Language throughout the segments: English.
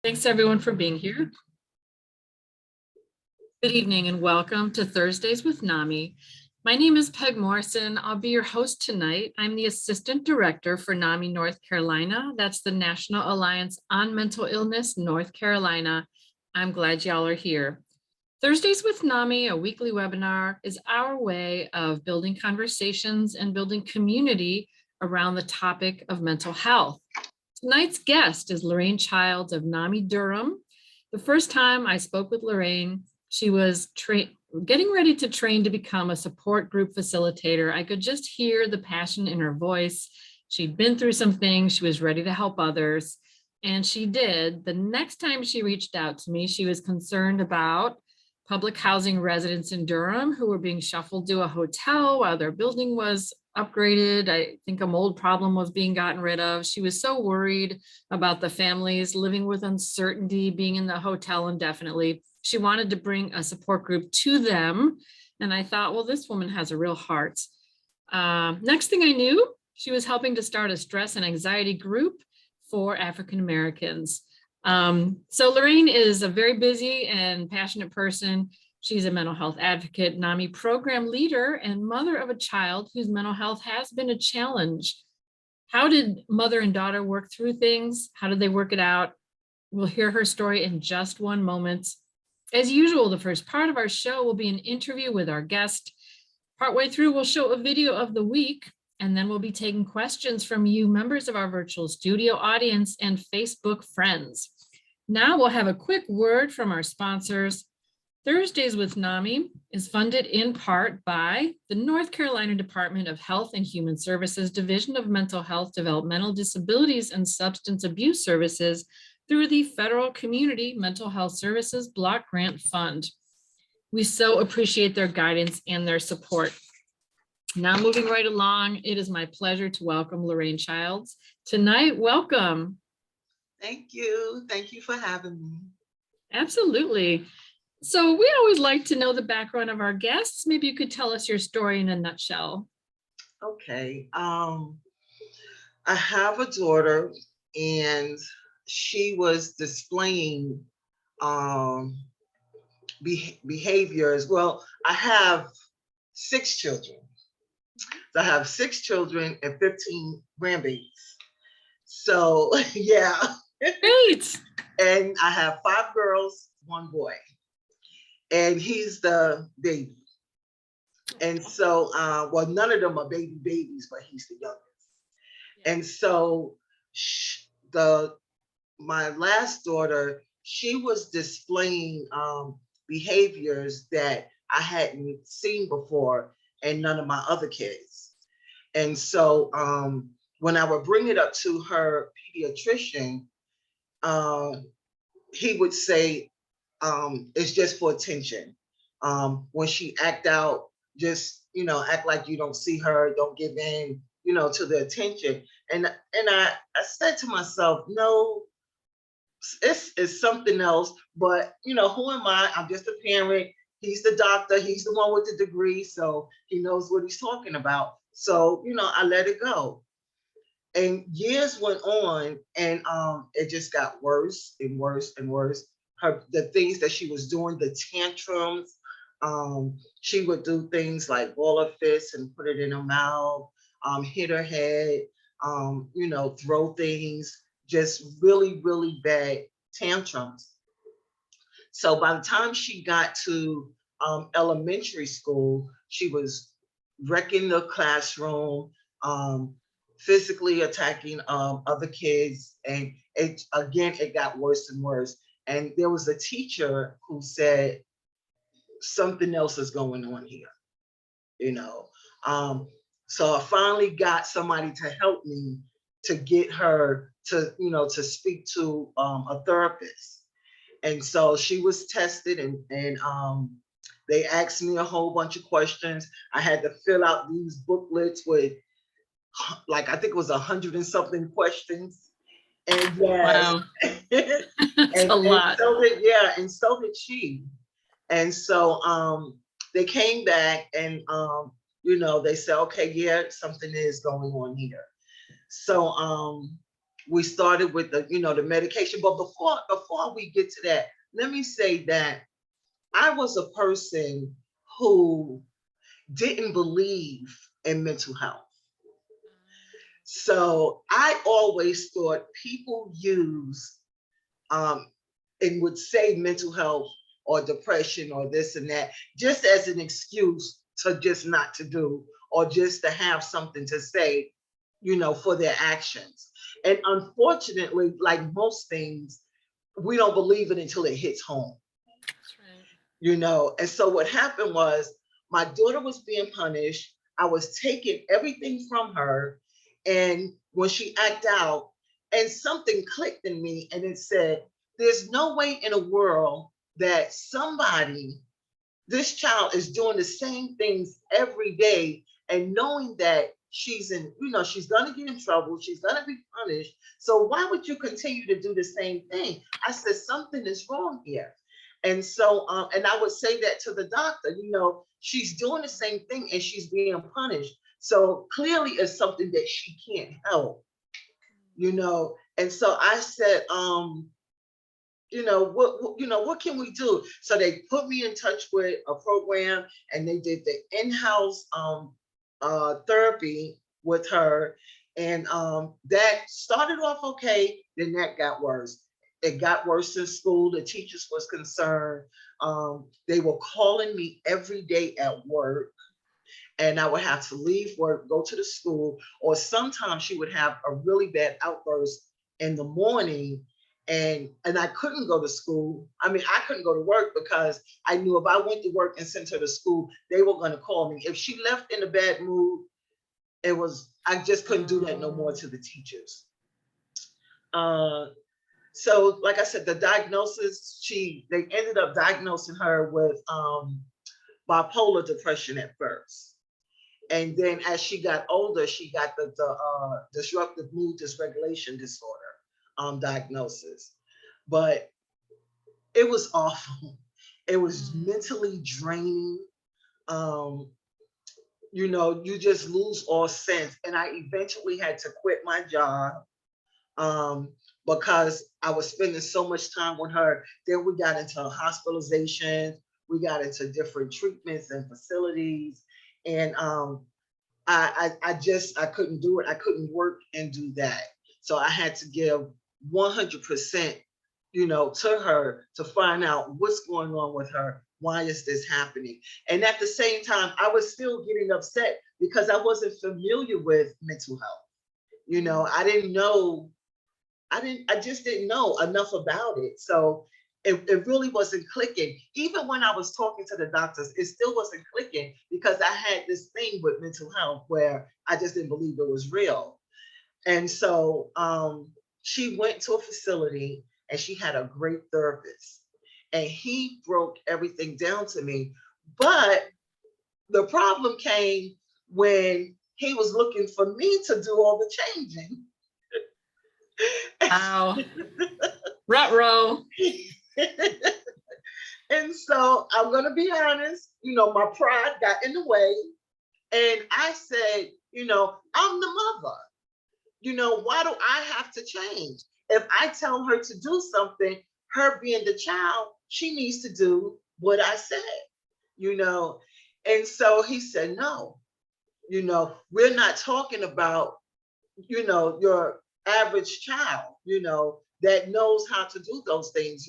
Thanks everyone for being here. Good evening and welcome to Thursdays with NAMI. My name is Peg Morrison. I'll be your host tonight. I'm the Assistant Director for NAMI North Carolina. That's the National Alliance on Mental Illness, North Carolina. I'm glad y'all are here. Thursdays with NAMI, a weekly webinar, is our way of building conversations and building community around the topic of mental health. Tonight's guest is Lorraine Childs of NAMI Durham. The first time I spoke with Lorraine, she was getting ready to train to become a support group facilitator. I could just hear the passion in her voice. She'd been through some things. She was ready to help others. And she did. The next time she reached out to me, she was concerned about public housing residents in Durham who were being shuffled to a hotel while their building was upgraded. I think a mold problem was being gotten rid of. She was so worried about the families living with uncertainty, being in the hotel indefinitely. She wanted to bring a support group to them. And I thought, well, this woman has a real heart. Next thing I knew, she was helping to start a stress and anxiety group for African Americans. So Lorraine is a very busy and passionate person. She's a mental health advocate, NAMI program leader, and mother of a child whose mental health has been a challenge. How did mother and daughter work through things? How did they work it out? We'll hear her story in just one moment. As usual, the first part of our show will be an interview with our guest. Partway through, we'll show a video of the week, and then we'll be taking questions from you, members of our virtual studio audience and Facebook friends. Now we'll have a quick word from our sponsors. Thursdays with NAMI is funded in part by the North Carolina Department of Health and Human Services, Division of Mental Health, Developmental Disabilities, and Substance Abuse Services through the Federal Community Mental Health Services Block Grant Fund. We so appreciate their guidance and their support. Now moving right along, it is my pleasure to welcome Lorraine Childs tonight. Welcome. Thank you. Thank you for having me. Absolutely. So we always like to know the background of our guests. Maybe you could tell us your story in a nutshell. Okay. I have a daughter and she was displaying behaviors. Well, I have 6 children. So I have 6 children and 15 grandbabies. So yeah. Great. And I have 5 girls, 1 boy. And he's the baby. And so, well, none of them are babies, but he's the youngest. And so my last daughter, she was displaying behaviors that I hadn't seen before and none of my other kids. And so when I would bring it up to her pediatrician, he would say, it's just for attention. When she act out, just, act like you don't see her, don't give in, to the attention. And I said to myself, no, it's something else, but who am I? I'm just a parent. He's the doctor, he's the one with the degree, so he knows what he's talking about. So, I let it go. And years went on, and it just got worse and worse and worse. The things that she was doing, the tantrums, she would do things like ball her fist and put it in her mouth, hit her head, throw things, just really, really bad tantrums. So by the time she got to elementary school, she was wrecking the classroom, physically attacking other kids. And it got worse and worse. And there was a teacher who said, something else is going on here, So I finally got somebody to help me to get her to, to speak to a therapist. And so she was tested, and they asked me a whole bunch of questions. I had to fill out these booklets with, like, I think it was 100 and something questions. And yes, wow. That's a lot. And so did she. And so they came back and they said, okay, yeah, something is going on here. So we started with the, the medication. But before we get to that, let me say that I was a person who didn't believe in mental health. So I always thought people use um, and would say mental health or depression or this and that just as an excuse to just not to do or just to have something to say, for their actions. And unfortunately, like most things, we don't believe it until it hits home. That's right. And so what happened was my daughter was being punished. I was taking everything from her. And when she acted out, and something clicked in me and it said, there's no way in a world that this child is doing the same things every day and knowing that she's she's gonna get in trouble, she's gonna be punished. So why would you continue to do the same thing? I said, something is wrong here. And so, and I would say that to the doctor, she's doing the same thing and she's being punished. So clearly it's something that she can't help, And so I said, what can we do? So they put me in touch with a program and they did the in-house therapy with her. And that started off okay, then that got worse. It got worse in school. The teachers was concerned. They were calling me every day at work, and I would have to leave work, go to the school, or sometimes she would have a really bad outburst in the morning, and I couldn't go to school. I mean, I couldn't go to work because I knew if I went to work and sent her to school, they were going to call me. If she left in a bad mood, I just couldn't do that no more to the teachers. So like I said, the diagnosis, they ended up diagnosing her with bipolar depression at first. And then as she got older, she got the disruptive mood dysregulation disorder diagnosis. But it was awful. It was mentally draining. You just lose all sense. And I eventually had to quit my job because I was spending so much time with her. Then we got into hospitalizations. We got into different treatments and facilities. And I couldn't do it. I couldn't work and do that. So I had to give 100%, to her to find out what's going on with her. Why is this happening? And at the same time, I was still getting upset because I wasn't familiar with mental health. I just didn't know enough about it. So it really wasn't clicking. Even when I was talking to the doctors, it still wasn't clicking because I had this thing with mental health where I just didn't believe it was real. And so she went to a facility and she had a great therapist and he broke everything down to me. But the problem came when he was looking for me to do all the changing. Wow. Ruh-roh. And so I'm going to be honest, my pride got in the way. And I said, I'm the mother. Why do I have to change? If I tell her to do something, her being the child, she needs to do what I said. And so he said, no, we're not talking about, your average child, that knows how to do those things,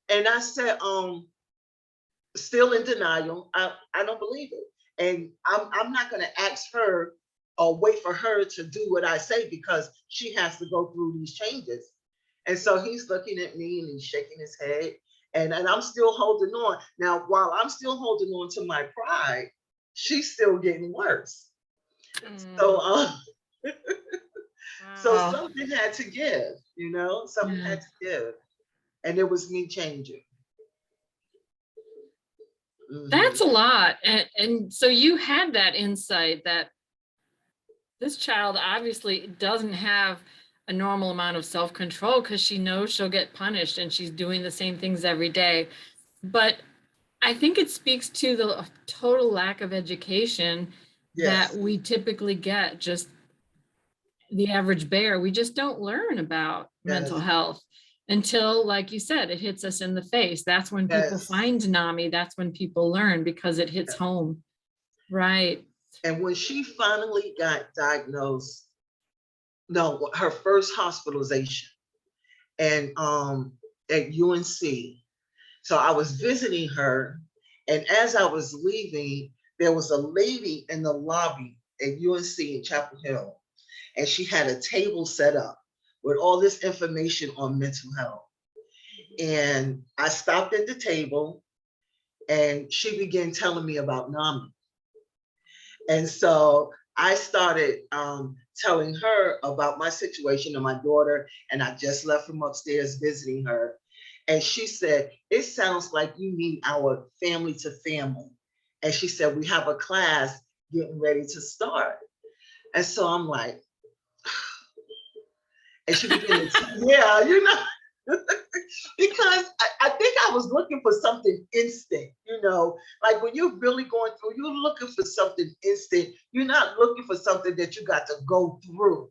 And I said, still in denial. I don't believe it. And I'm not going to ask her or wait for her to do what I say because she has to go through these changes. And so he's looking at me and he's shaking his head. And I'm still holding on. Now, while I'm still holding on to my pride, she's still getting worse. So, so something had to give, something had to give. And it was me changing. That's a lot. And so you had that insight that this child obviously doesn't have a normal amount of self-control because she knows she'll get punished and she's doing the same things every day. But I think it speaks to the total lack of education that we typically get just the average bear, we just don't learn about mental Yes, health until, like you said, it hits us in the face. That's when people yes. find NAMI. That's when people learn because it hits home. Right. And when she finally got diagnosed, no, her first hospitalization and at UNC. So I was visiting her, and as I was leaving, there was a lady in the lobby at UNC in Chapel Hill, and she had a table set up with all this information on mental health. And I stopped at the table, and she began telling me about NAMI. And so I started telling her about my situation and my daughter, and I just left from upstairs visiting her. And she said, "It sounds like you need our family to family." And she said, "We have a class getting ready to start." And so I'm like, and she began to, yeah, because I think I was looking for something instant, like when you're really going through, you're looking for something instant. You're not looking for something that you got to go through.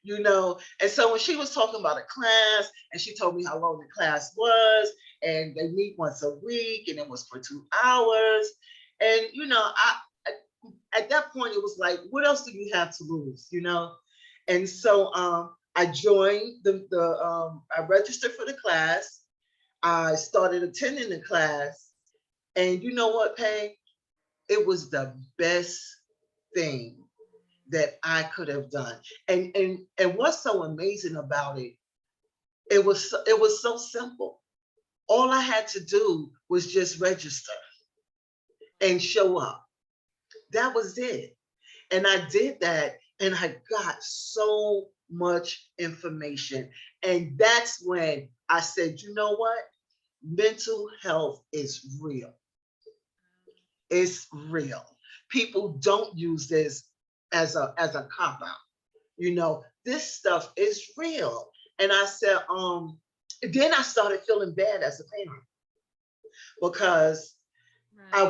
And so when she was talking about a class and she told me how long the class was, and they meet once a week and it was for 2 hours. And, at that point, it was like, what else do you have to lose? And so I joined I registered for the class. I started attending the class. And you know what, Peg? It was the best thing that I could have done. And what's so amazing about it, it was so simple. All I had to do was just register and show up. That was it. And I did that, and I got so much information. And that's when I said, you know what? Mental health is real. It's real. People don't use this as a cop out. This stuff is real. And I said, then I started feeling bad as a parent because Right.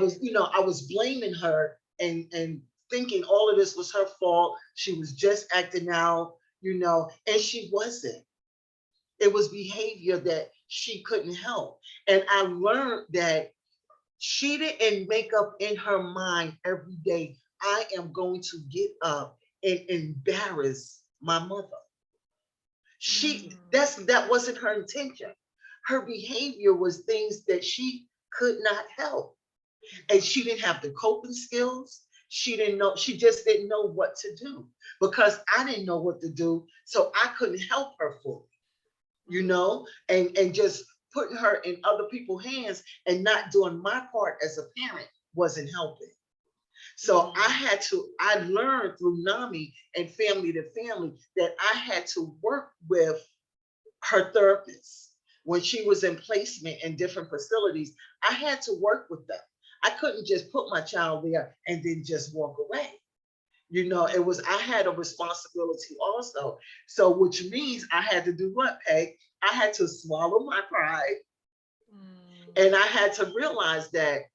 I was blaming her and thinking all of this was her fault. She was just acting out, and she wasn't. It was behavior that she couldn't help. And I learned that she didn't make up in her mind every day, I am going to get up and embarrass my mother. Mm. That wasn't her intention. Her behavior was things that she could not help. And she didn't have the coping skills. She just didn't know what to do because I didn't know what to do. So I couldn't help her fully, and just putting her in other people's hands and not doing my part as a parent wasn't helping. So Mm. I learned through NAMI and family to family that I had to work with her therapist. When she was in placement in different facilities, I had to work with them. I couldn't just put my child there and then just walk away. I had a responsibility also. So, which means I had to do what, Peg? I had to swallow my pride, Mm. and I had to realize that,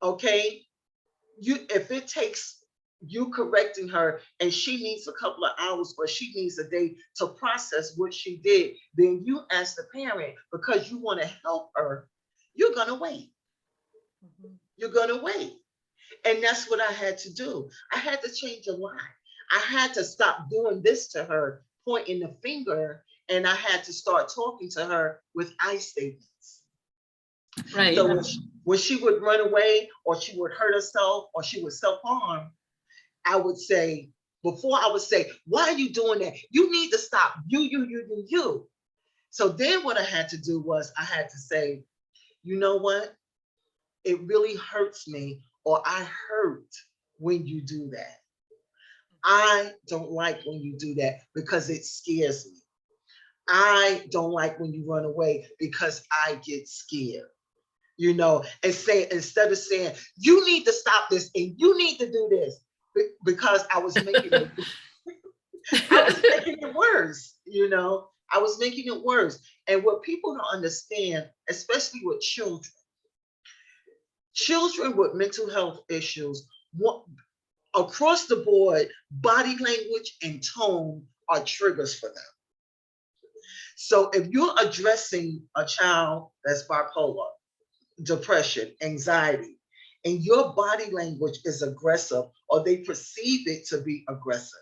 okay, if it takes you correcting her and she needs a couple of hours or she needs a day to process what she did, then you as the parent, because you want to help her, you're going to wait. Mhm. You're going to wait. And that's what I had to do. I had to change a lot. I had to stop doing this to her, pointing the finger, and I had to start talking to her with I statements. Right. So when she would run away or she would hurt herself or she would self-harm, I would say, before I would say, why are you doing that? You need to stop. You. So then what I had to do was I had to say, you know what? It really hurts me, or I hurt when you do that. I don't like when you do that because it scares me. I don't like when you run away because I get scared, and say, instead of saying, you need to stop this and you need to do this, because I was making it worse. I was making it worse. And what people don't understand, especially with children with mental health issues, across the board, body language and tone are triggers for them. So if you're addressing a child that's bipolar, depression, anxiety, and your body language is aggressive or they perceive it to be aggressive,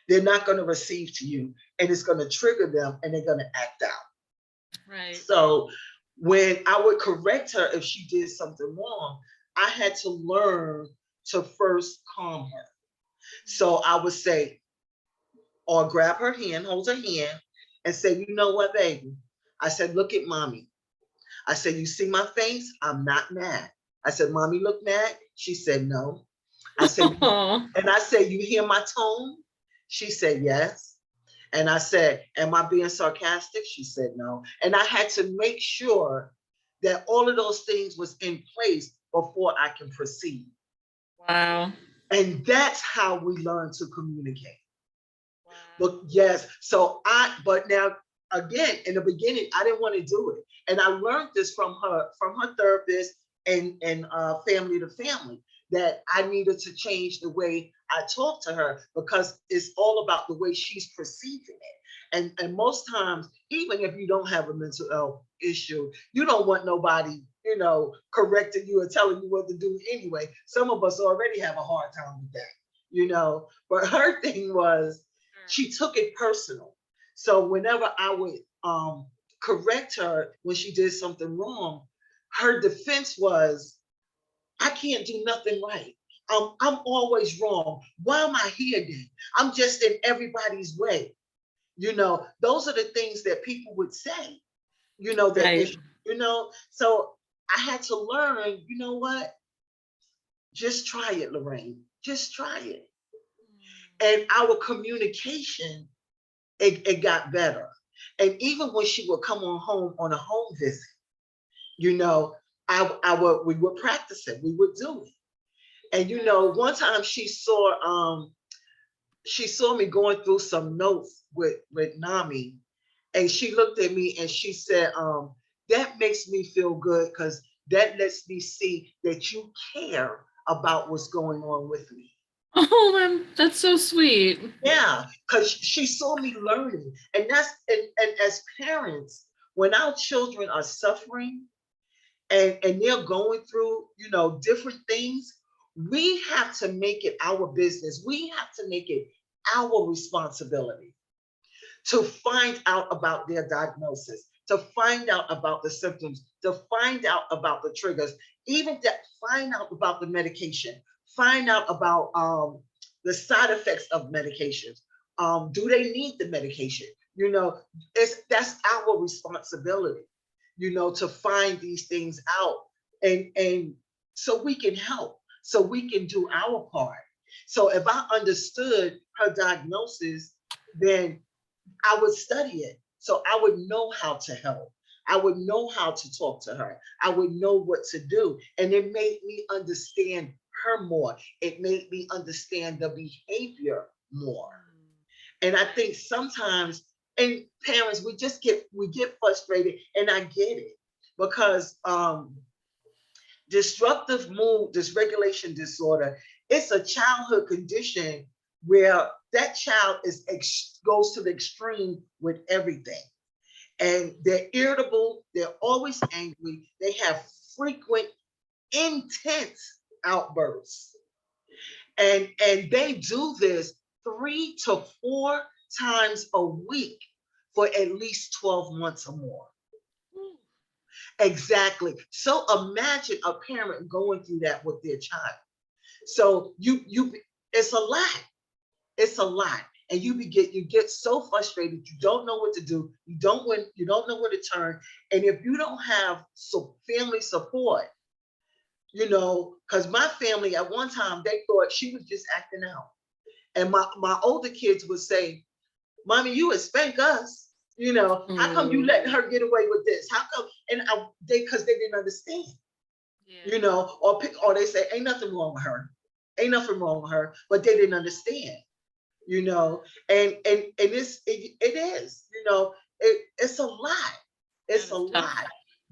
they're not going to receive to you and it's going to trigger them and they're going to act out. Right. So when I would correct her if she did something wrong, I had to learn to first calm her. So I would say, or grab her hand, hold her hand, and say, you know what, baby? I said, look at mommy. I said, you see my face? I'm not mad. I said, mommy look mad? She said, no. I said, Oh, and I said, you hear my tone? She said, yes. And I said, am I being sarcastic? She said, no. And I had to make sure that all of those things was in place before I can proceed. wow. And that's how we learn to communicate. Wow. But yes, but now again, in the beginning, I didn't want to do it. And I learned this from her therapist and family to family, that I needed to change the way I talk to her because it's all about the way she's perceiving it. And most times, even if you don't have a mental health issue, you don't want nobody, correcting you or telling you what to do anyway. Some of us already have a hard time with that. But her thing was, she took it personal. So whenever I would correct her when she did something wrong, her defense was, I can't do nothing right. I'm always wrong. Why am I here then? I'm just in everybody's way. Those are the things that people would say, that Right. if, so I had to learn, you know what? Just try it, Lorraine. Just try it. And our communication, it got better. And even when she would come on home on a home visit, we would practice it. We would do it. And one time she saw me going through some notes with NAMI, and she looked at me and she said, that makes me feel good because that lets me see that you care about what's going on with me. Oh, that's so sweet. Yeah, because she saw me learning. And as parents, when our children are suffering and they're going through, different things, we have to make it our business. We have to make it our responsibility to find out about their diagnosis, to find out about the symptoms, to find out about the triggers, even to find out about the medication, find out about the side effects of medications. Do they need the medication? That's our responsibility, to find these things out, and so we can help, so we can do our part. So if I understood her diagnosis, then I would study it. So I would know how to help. I would know how to talk to her. I would know what to do. And it made me understand her more. It made me understand the behavior more. And I think sometimes, and parents, we get frustrated, and I get it, because disruptive mood dysregulation disorder, it's a childhood condition where that child goes to the extreme with everything. And they're irritable, they're always angry, they have frequent, intense outbursts. And they do this 3 to 4 times a week for at least 12 months or more. Exactly. So imagine a parent going through that with their child. So it's a lot. It's a lot. And you get so frustrated, you don't know what to do, you don't know where to turn. And if you don't have family support, because my family at one time, they thought she was just acting out. And my older kids would say, Mommy, you would spank us. How come you letting her get away with this? How come? And because they didn't understand. Yeah. Or they say, ain't nothing wrong with her. Ain't nothing wrong with her, but they didn't understand. And it is, it's a lot. That It's a is tough. lot.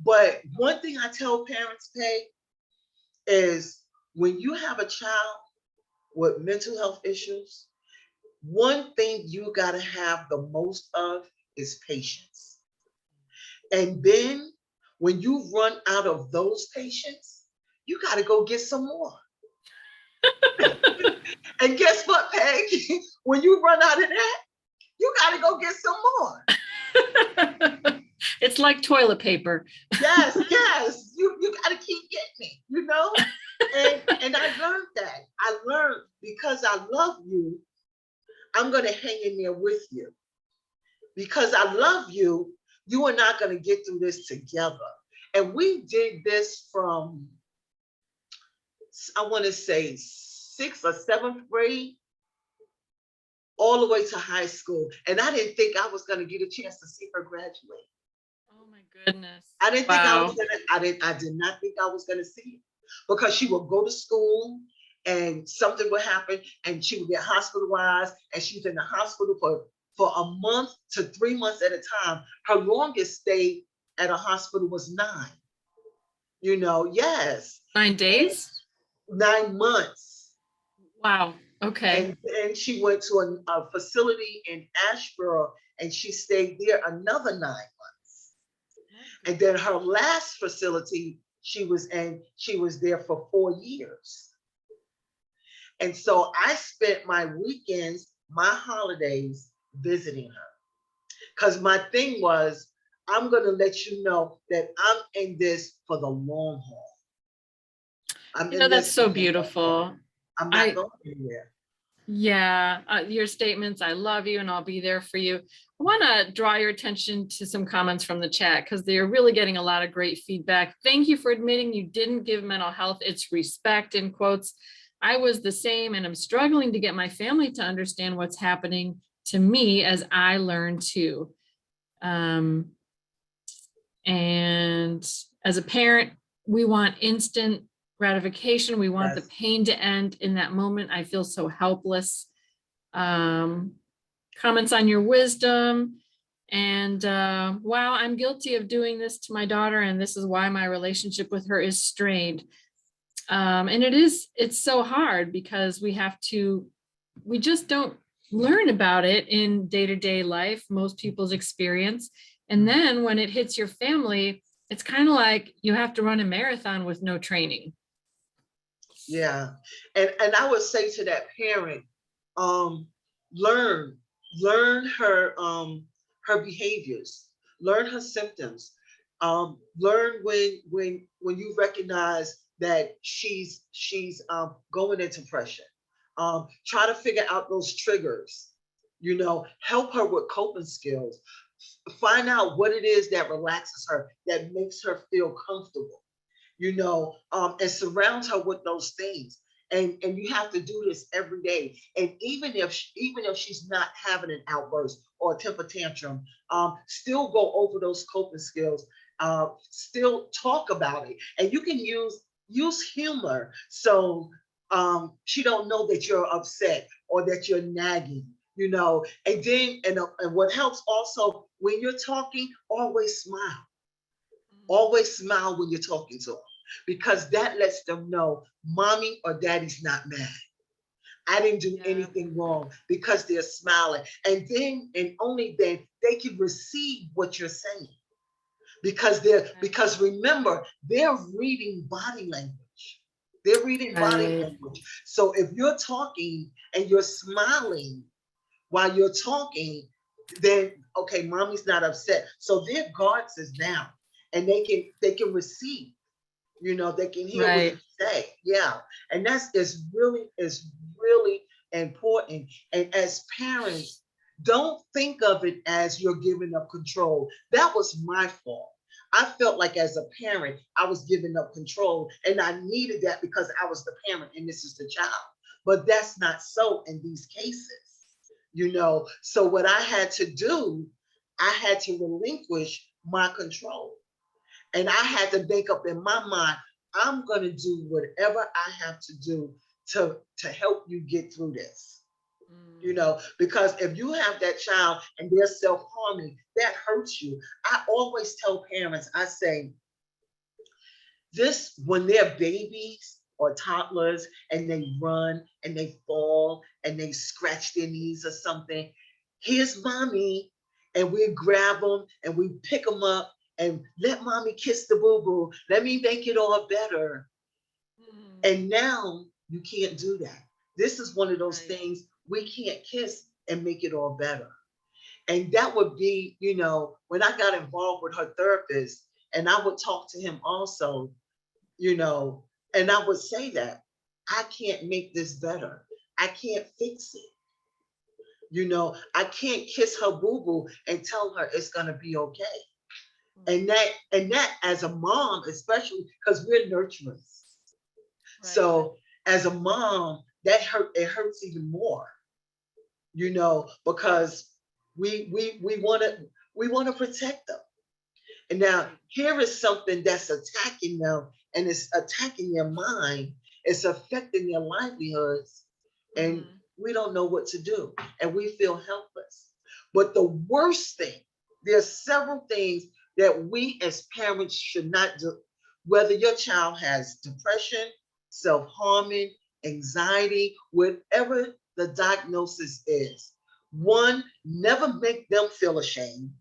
But one thing I tell parents, Pay, is when you have a child with mental health issues, one thing you got to have the most of is patience. And then when you run out of those patience, you got to go get some more. And guess what, Peg? When you run out of that, you got to go get some more. It's like toilet paper. Yes, yes. You got to keep getting it, you know? And I learned that. I learned because I love you, I'm going to hang in there with you. Because I love you, you and I are going to get through this together. And we did this from, I want to say, 6th or 7th grade all the way to high school. And I didn't think I was going to get a chance to see her graduate. Oh my goodness. I didn't think I was Wow. gonna, I did not think I was gonna see it because she would go to school and something would happen and she would get hospitalized and she was in the hospital for a month to 3 months at a time. Her longest stay at a hospital was 9. You know, yes. 9 days? 9 months. Wow. Okay. And then she went to a facility in Asheboro and she stayed there another 9 months. And then her last facility she was in, she was there for 4 years. And so I spent my weekends, my holidays visiting her. Because my thing was, I'm going to let you know that I'm in this for the long haul. That's so beautiful. I'm not going anywhere. Yeah, your statements, I love you and I'll be there for you. I want to draw your attention to some comments from the chat because they're really getting a lot of great feedback. Thank you for admitting you didn't give mental health its respect, in quotes. I was the same and I'm struggling to get my family to understand what's happening to me as I learn too. And as a parent, we want instant gratification. We want the pain to end in that moment. I feel so helpless. Comments on your wisdom. And wow, I'm guilty of doing this to my daughter. And this is why my relationship with her is strained. And it's so hard because we just don't learn about it in day-to-day life, most people's experience. And then when it hits your family, it's kind of like you have to run a marathon with no training. Yeah. And I would say to that parent, learn her her behaviors, learn her symptoms, learn when you recognize that she's going into depression. Try to figure out those triggers, help her with coping skills, find out what it is that relaxes her, that makes her feel comfortable, and surround her with those things. And you have to do this every day. And even if she's not having an outburst or a temper tantrum, still go over those coping skills, still talk about it. And you can use humor so she don't know that you're upset or that you're nagging, and then and what helps also when you're talking, always smile. Always smile when you're talking to them, because that lets them know mommy or daddy's not mad. I didn't do anything wrong, because they're smiling. And then, and only then, they can receive what you're saying. Because remember, they're reading body language. They're reading body language. So if you're talking and you're smiling while you're talking, then okay, mommy's not upset. So their guards is down. And they can receive, they can hear what you say. Yeah. And is really important. And as parents, don't think of it as you're giving up control. That was my fault. I felt like as a parent, I was giving up control, and I needed that because I was the parent and this is the child. But that's not so in these cases, So what I had to do, I had to relinquish my control. And I had to make up in my mind, I'm going to do whatever I have to do to help you get through this. Because if you have that child and they're self-harming, that hurts you. I always tell parents, I say, this, when they're babies, or toddlers and they run and they fall and they scratch their knees or something. Here's mommy. And we grab them and we pick them up and let mommy kiss the boo boo. Let me make it all better. Mhm. And now you can't do that. This is one of those Right. things we can't kiss and make it all better. And that would be, when I got involved with her therapist, and I would talk to him also, you know, and I would say that I can't make this better. I can't fix it. I can't kiss her boo boo and tell her it's gonna be okay. And Mhm. that as a mom, especially because we're nurturers. Right. So as a mom, it hurts even more, because we want to protect them. And now Right. here is something that's attacking them and it's attacking their mind. It's affecting their livelihoods. And Mhm. we don't know what to do. And we feel helpless. But the worst thing, there's several things that we as parents should not do. Whether your child has depression, self-harming, anxiety, whatever the diagnosis is. One, never make them feel ashamed.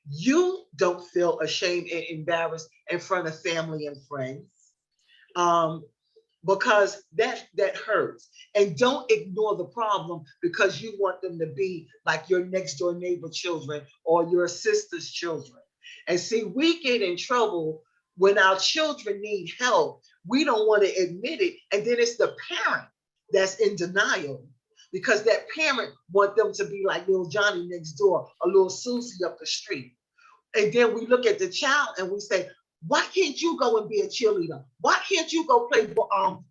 You don't feel ashamed and embarrassed in front of family and friends, um, because that hurts. And don't ignore the problem because you want them to be like your next door neighbor children or your sister's children. And see, we get in trouble when our children need help. We don't want to admit it, and then it's the parent that's in denial because that parent want them to be like little Johnny next door or little Susie up the street. And then we look at the child and we say, why can't you go and be a cheerleader? Why can't you go play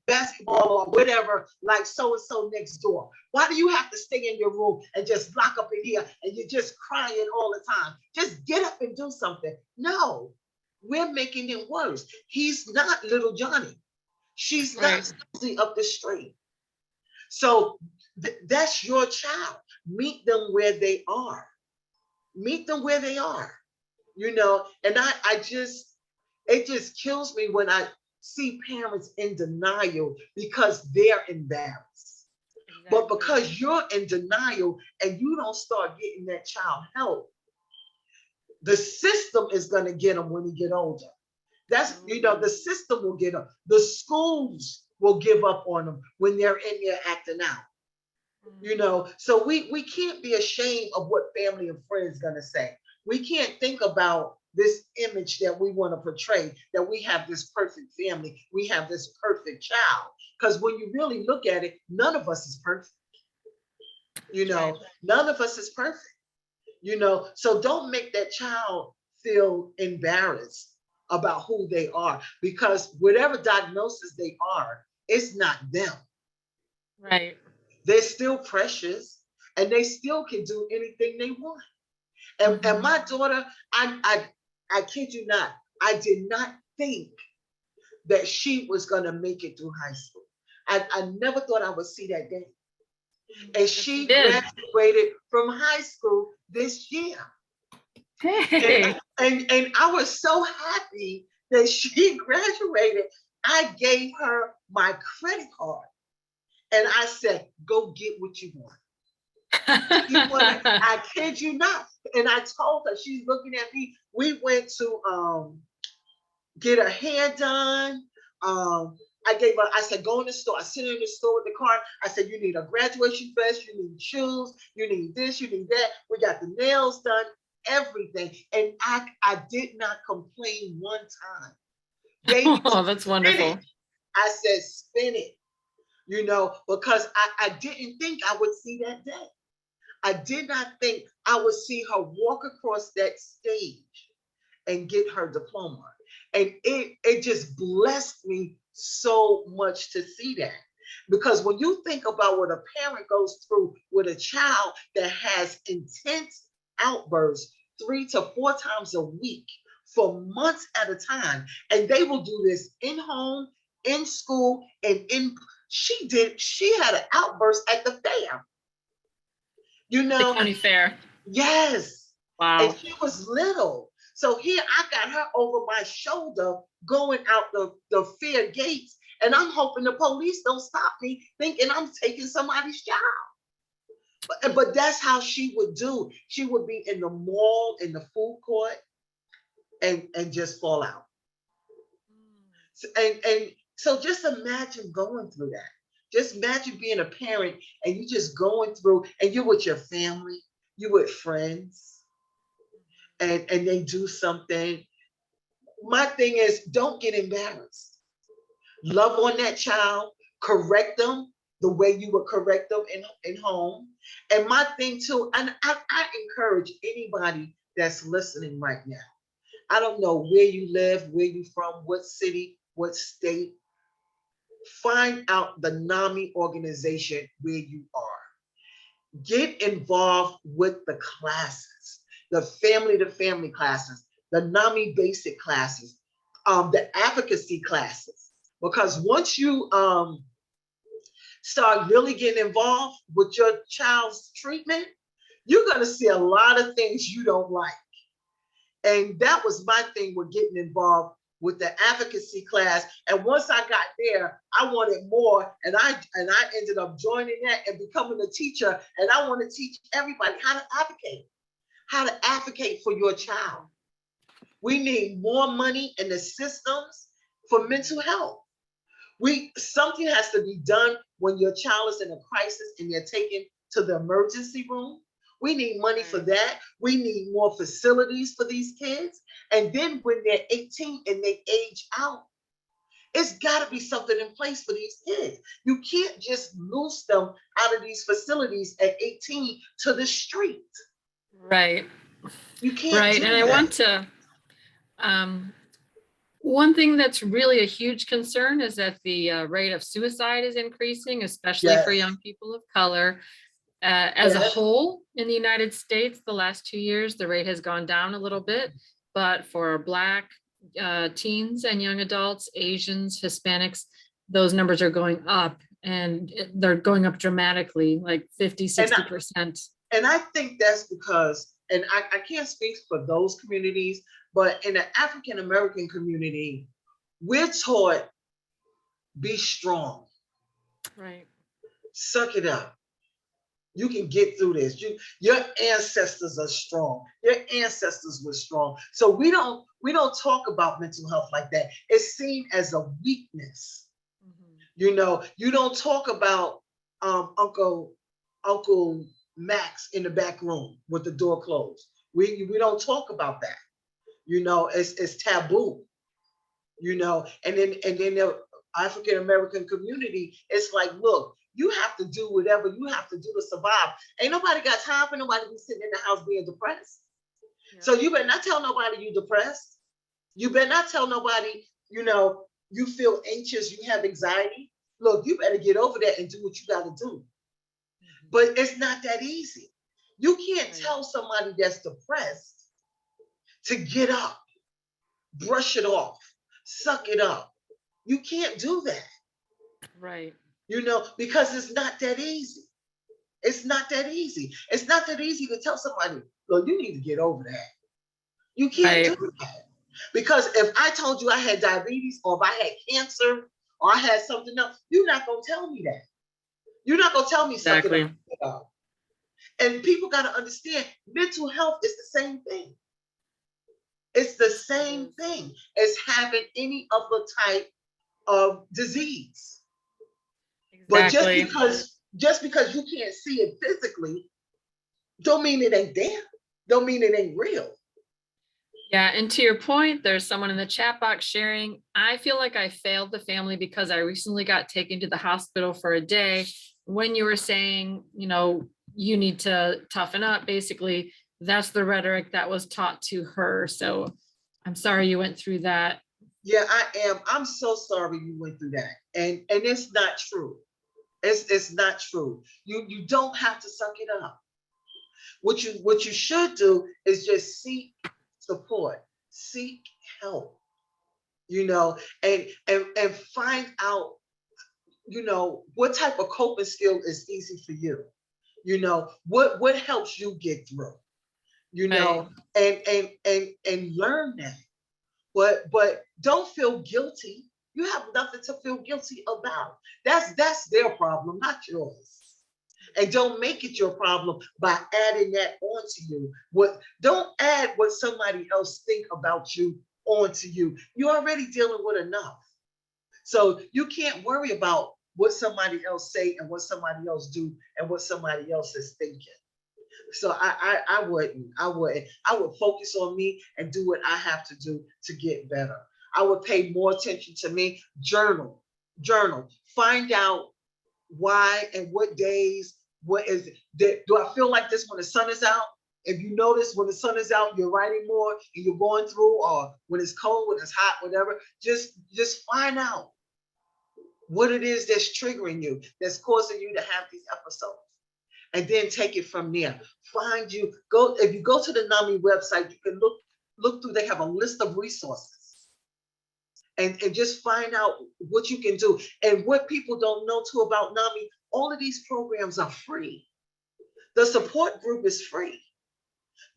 basketball or whatever, like so and so next door? Why do you have to stay in your room and just lock up in here and you're just crying all the time? Just get up and do something. No, we're making it worse. He's not little Johnny. She's not Right. Susie up the street. So that's your child. Meet them where they are. Meet them where they are. And it just kills me when I see parents in denial because they're embarrassed. But Exactly. because you're in denial and you don't start getting that child help, the system is going to get them when they get older. The Mhm. system will get them. The schools will give up on them when they're in there acting out. Mhm. So we can't be ashamed of what family and friends going to say. We can't think about this image that we want to portray, that we have this perfect family, we have this perfect child, because when you really look at it, none of us is perfect. Right. None of us is perfect. So don't make that child feel embarrassed about who they are, because whatever diagnosis they are, it's not them. Right. They're still precious and they still can do anything they want. And Mhm. my daughter, I kid you not, I did not think that she was gonna make it through high school. I never thought I would see that day. And But she she did. graduated from high school this year. And Hey. and I was so happy that she graduated. I gave her my credit card and I said, go get what you want. She wanted, I kid you not. And I told her, she's looking at me. We went to get her hair done. I said, go in the store. I sit in the store with the card. I said, you need a graduation vest, you need shoes, you need this, you need that. We got the nails done, everything. And I did not complain one time. Baby, Oh, that's spin it. wonderful. I said, spin it, because I didn't think I would see that day. I did not think I would see her walk across that stage and get her diploma. And it just blessed me so much to see that. Because when you think about what a parent goes through with a child that has intense outbursts 3 to 4 times a week for months at a time, and they will do this in home, in school, and in she had an outburst at the fair, you The know, county fair. yes. And Wow. she was little. So here I got her over my shoulder going out the fair gates. And I'm hoping the police don't stop me thinking I'm taking somebody's job. But that's how she would do. She would be in the mall, in the food court, and just fall out. And so just imagine going through that. Just imagine being a parent and you just going through, and you're with your family, you with friends, and they do something. My thing is, don't get embarrassed. Love on that child, correct them the way you would correct them in home. And my thing too, and I encourage anybody that's listening right now. I don't know where you live, where you from, what city, what state. Find out the NAMI organization where you are. Get involved with the classes, the family to family classes, the NAMI basic classes, the advocacy classes. Because once you start really getting involved with your child's treatment, you're going to see a lot of things you don't like. And that was my thing with getting involved with the advocacy class. And once I got there, I wanted more. And I ended up joining that and becoming a teacher. And I want to teach everybody how to advocate for your child. We need more money in the systems for mental health. Something has to be done when your child is in a crisis and they're taken to the emergency room. We need money for that. We need more facilities for these kids. And then when they're 18 and they age out, it's got to be something in place for these kids. You can't just loose them out of these facilities at 18 to the street. Right. You can't right. do And I that. want to, one thing that's really a huge concern is that the rate of suicide is increasing, especially for young people of color. As a whole in the United States, the last 2 years, the rate has gone down a little bit, but for Black teens and young adults, Asians, Hispanics, those numbers are going up, and they're going up dramatically, like 50, 60%. And I think that's because, and I can't speak for those communities, but in the African American community, we're taught, be strong. Right. Suck it up. You can get through this. Your ancestors are strong. Your ancestors were strong. So we don't talk about mental health like that. It's seen as a weakness. You don't talk about Uncle Max in the back room with the door closed. We don't talk about that. It's taboo. And then the African American community, it's like, look, you have to do whatever you have to do to survive. Ain't nobody got time for nobody to be sitting in the house being depressed. Yeah. So you better not tell nobody you depressed. You better not tell nobody, you feel anxious, you have anxiety. Look, you better get over that and do what you got to do. Mm-hmm. But it's not that easy. You can't tell somebody that's depressed to get up, brush it off, suck it up. You can't do that. Right. Because it's not that easy. It's not that easy. It's not that easy to tell somebody, look, you need to get over that. You can't do that. Because if I told you I had diabetes, or if I had cancer, or I had something else, you're not going to tell me that. You're not going to tell me something else. And people got to understand, mental health is the same thing. It's the same thing as having any other type of disease. Exactly. But just because you can't see it physically, don't mean it ain't there. Don't mean it ain't real. Yeah, and to your point, there's someone in the chat box sharing, I feel like I failed the family because I recently got taken to the hospital for a day. When you were saying, you need to toughen up, basically, that's the rhetoric that was taught to her. So I'm sorry you went through that. Yeah, I am. I'm so sorry you went through that. And it's not true. It's not true. You don't have to suck it up. What you should do is just seek support, seek help, and find out, what type of coping skill is easy for you. What helps you get through, and learn that. But don't feel guilty. You have nothing to feel guilty about. That's their problem, not yours. And don't make it your problem by adding that onto you. Don't add what somebody else think about you onto you. You're already dealing with enough. So you can't worry about what somebody else say and what somebody else do and what somebody else is thinking. So I would focus on me and do what I have to do to get better. I would pay more attention to me. Journal, find out why and what days, what is it? Do I feel like this when the sun is out? If you notice when the sun is out, you're writing more and you're going through, or when it's cold, when it's hot, whatever, just find out what it is that's triggering you, that's causing you to have these episodes. And then take it from there. If you go to the NAMI website, you can look through, they have a list of resources. And just find out what you can do. And what people don't know too about NAMI, all of these programs are free. The support group is free.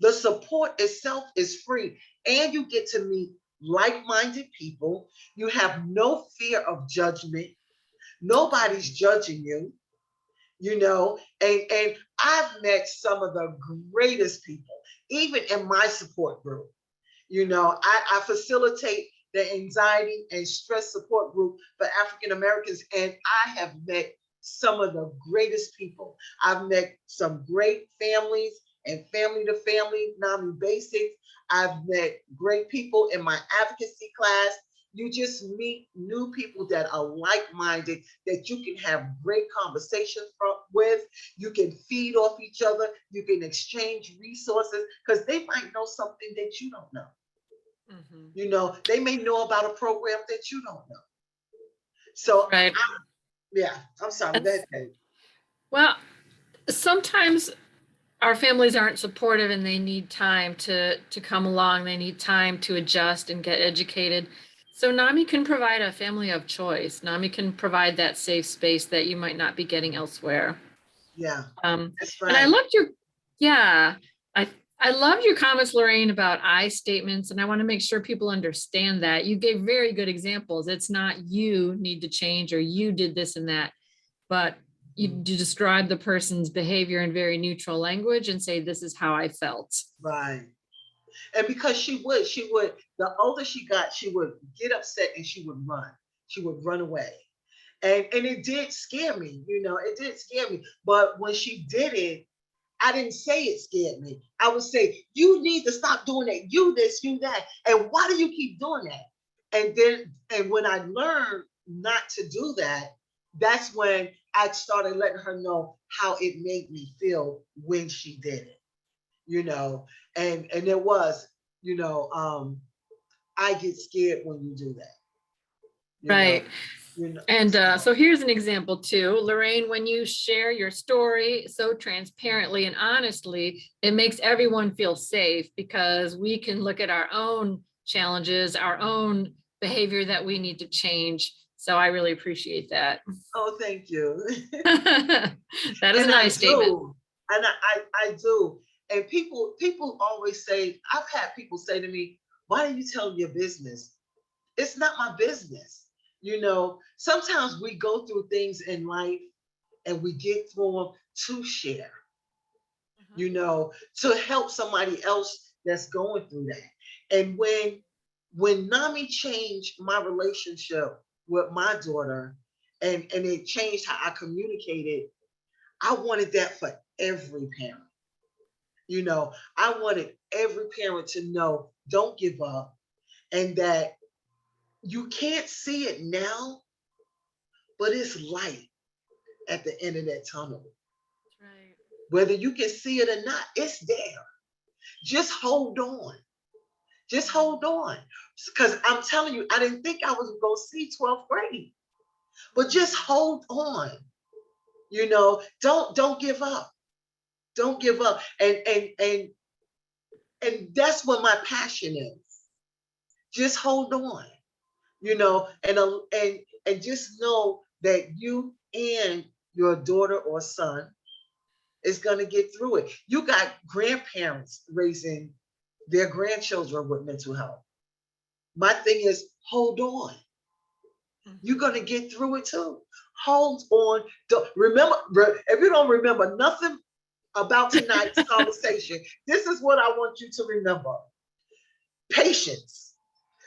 The support itself is free. And you get to meet like-minded people. You have no fear of judgment. Nobody's judging you, and I've met some of the greatest people, even in my support group. I facilitate the anxiety and stress support group for African Americans, and I have met some of the greatest people. I've met some great families and family to family NAMI basics. I've met great people in my advocacy class. You just meet new people that are like-minded, that you can have great conversations with. You can feed off each other. You can exchange resources because they might know something that you don't know. Mm-hmm. They may know about a program that you don't know. So, right. I'm sorry. Well, sometimes our families aren't supportive and they need time to come along. They need time to adjust and get educated. So NAMI can provide a family of choice. NAMI can provide that safe space that you might not be getting elsewhere. Yeah, that's right. And I loved I loved your comments, Lorraine, about I statements, and I want to make sure people understand that. You gave very good examples. It's not you need to change or you did this and that, but you describe the person's behavior in very neutral language and say, this is how I felt. Right. And because she would, the older she got, she would get upset and she would run. She would run away. And it did scare me, it did scare me. But when she did it, I didn't say it scared me. I would say, you need to stop doing that. You this, you that. And why do you keep doing that? And when I learned not to do that, that's when I started letting her know how it made me feel when she did it. And it was, I get scared when you do that. Right. And so here's an example too. Lorraine, when you share your story so transparently and honestly, it makes everyone feel safe because we can look at our own challenges, our own behavior that we need to change. So I really appreciate that. Oh, thank you. That is a nice statement. And I do. And people always say, I've had people say to me, why do you tell your business? It's not my business. Sometimes we go through things in life and we get through them to share, to help somebody else that's going through that. And when NAMI changed my relationship with my daughter and it changed how I communicated, I wanted that for every parent. I wanted every parent to know, don't give up, and that you can't see it now, but it's light at the end of that tunnel. That's right. Whether you can see it or not, it's there. Just hold on. Just hold on. Because I'm telling you, I didn't think I was going to see 12th grade. But just hold on. Don't give up. Don't give up. And that's what my passion is. Just hold on. And just know that you and your daughter or son is going to get through it. You got grandparents raising their grandchildren with mental health. My thing is, hold on. You're going to get through it too. Hold on. Remember, if you don't remember nothing about tonight's conversation, this is what I want you to remember. Patience.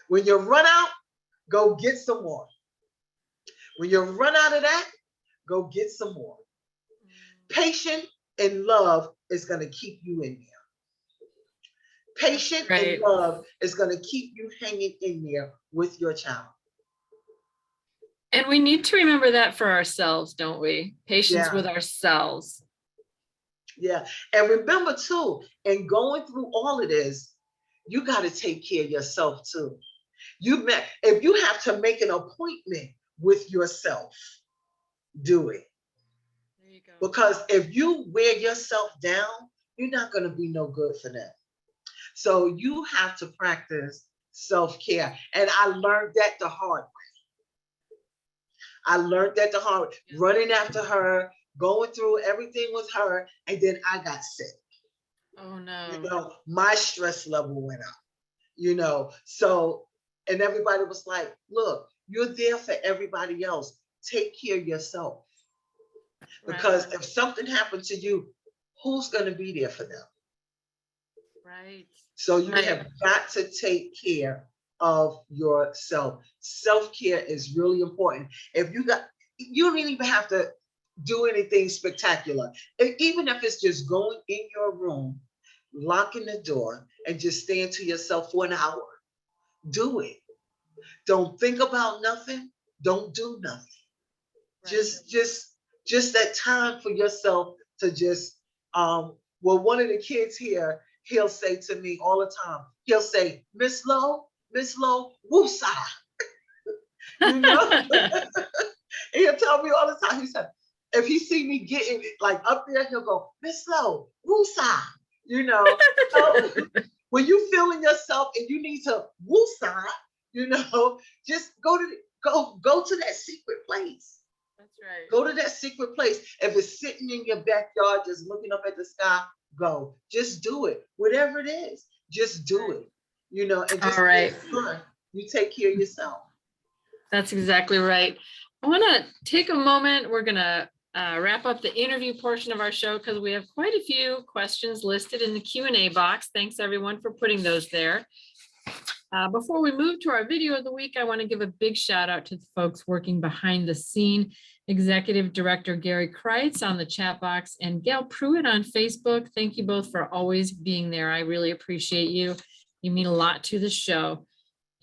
When you run out, go get some more. When you run out of that, go get some more. Patience and love is going to keep you in there. Patience and love is going to keep you hanging in there with your child. And we need to remember that for ourselves, don't we? Patience with ourselves. Yeah. And remember too, in going through all of this, you got to take care of yourself too. If you have to make an appointment with yourself, do it. There you go. Because if you wear yourself down, you're not going to be no good for them. So you have to practice self-care. And I learned that the hard way. Running after her, going through everything with her, and then I got sick. Oh no. My stress level went up, so, and everybody was like, look, you're there for everybody else. Take care of yourself. Because if something happened to you, who's going to be there for them? Right. So you have got to take care of yourself. Self-care is really important. You don't even have to do anything spectacular. Even if it's just going in your room, locking the door, and just staying to yourself for an hour. Do it. Don't think about nothing. Don't do nothing. Right. Just that time for yourself to just one of the kids here, he'll say to me all the time, he'll say, Miss Lowe, woosah. He'll tell me all the time. He said, if he see me getting like up there, he'll go, Miss Lowe, woosah. So when you feeling yourself and you need to woosah, just go to that secret place. That's right. Go to that secret place. If it's sitting in your backyard, just looking up at the sky, go. Just do it. Whatever it is, just do it. And just make sure you take care of yourself. That's exactly right. I want to take a moment. We're going to wrap up the interview portion of our show because we have quite a few questions listed in the Q&A box. Thanks everyone for putting those there. Before we move to our video of the week, I want to give a big shout out to the folks working behind the scene. Executive Director Gary Kreitz on the chat box and Gail Pruitt on Facebook. Thank you both for always being there. I really appreciate you. You mean a lot to the show.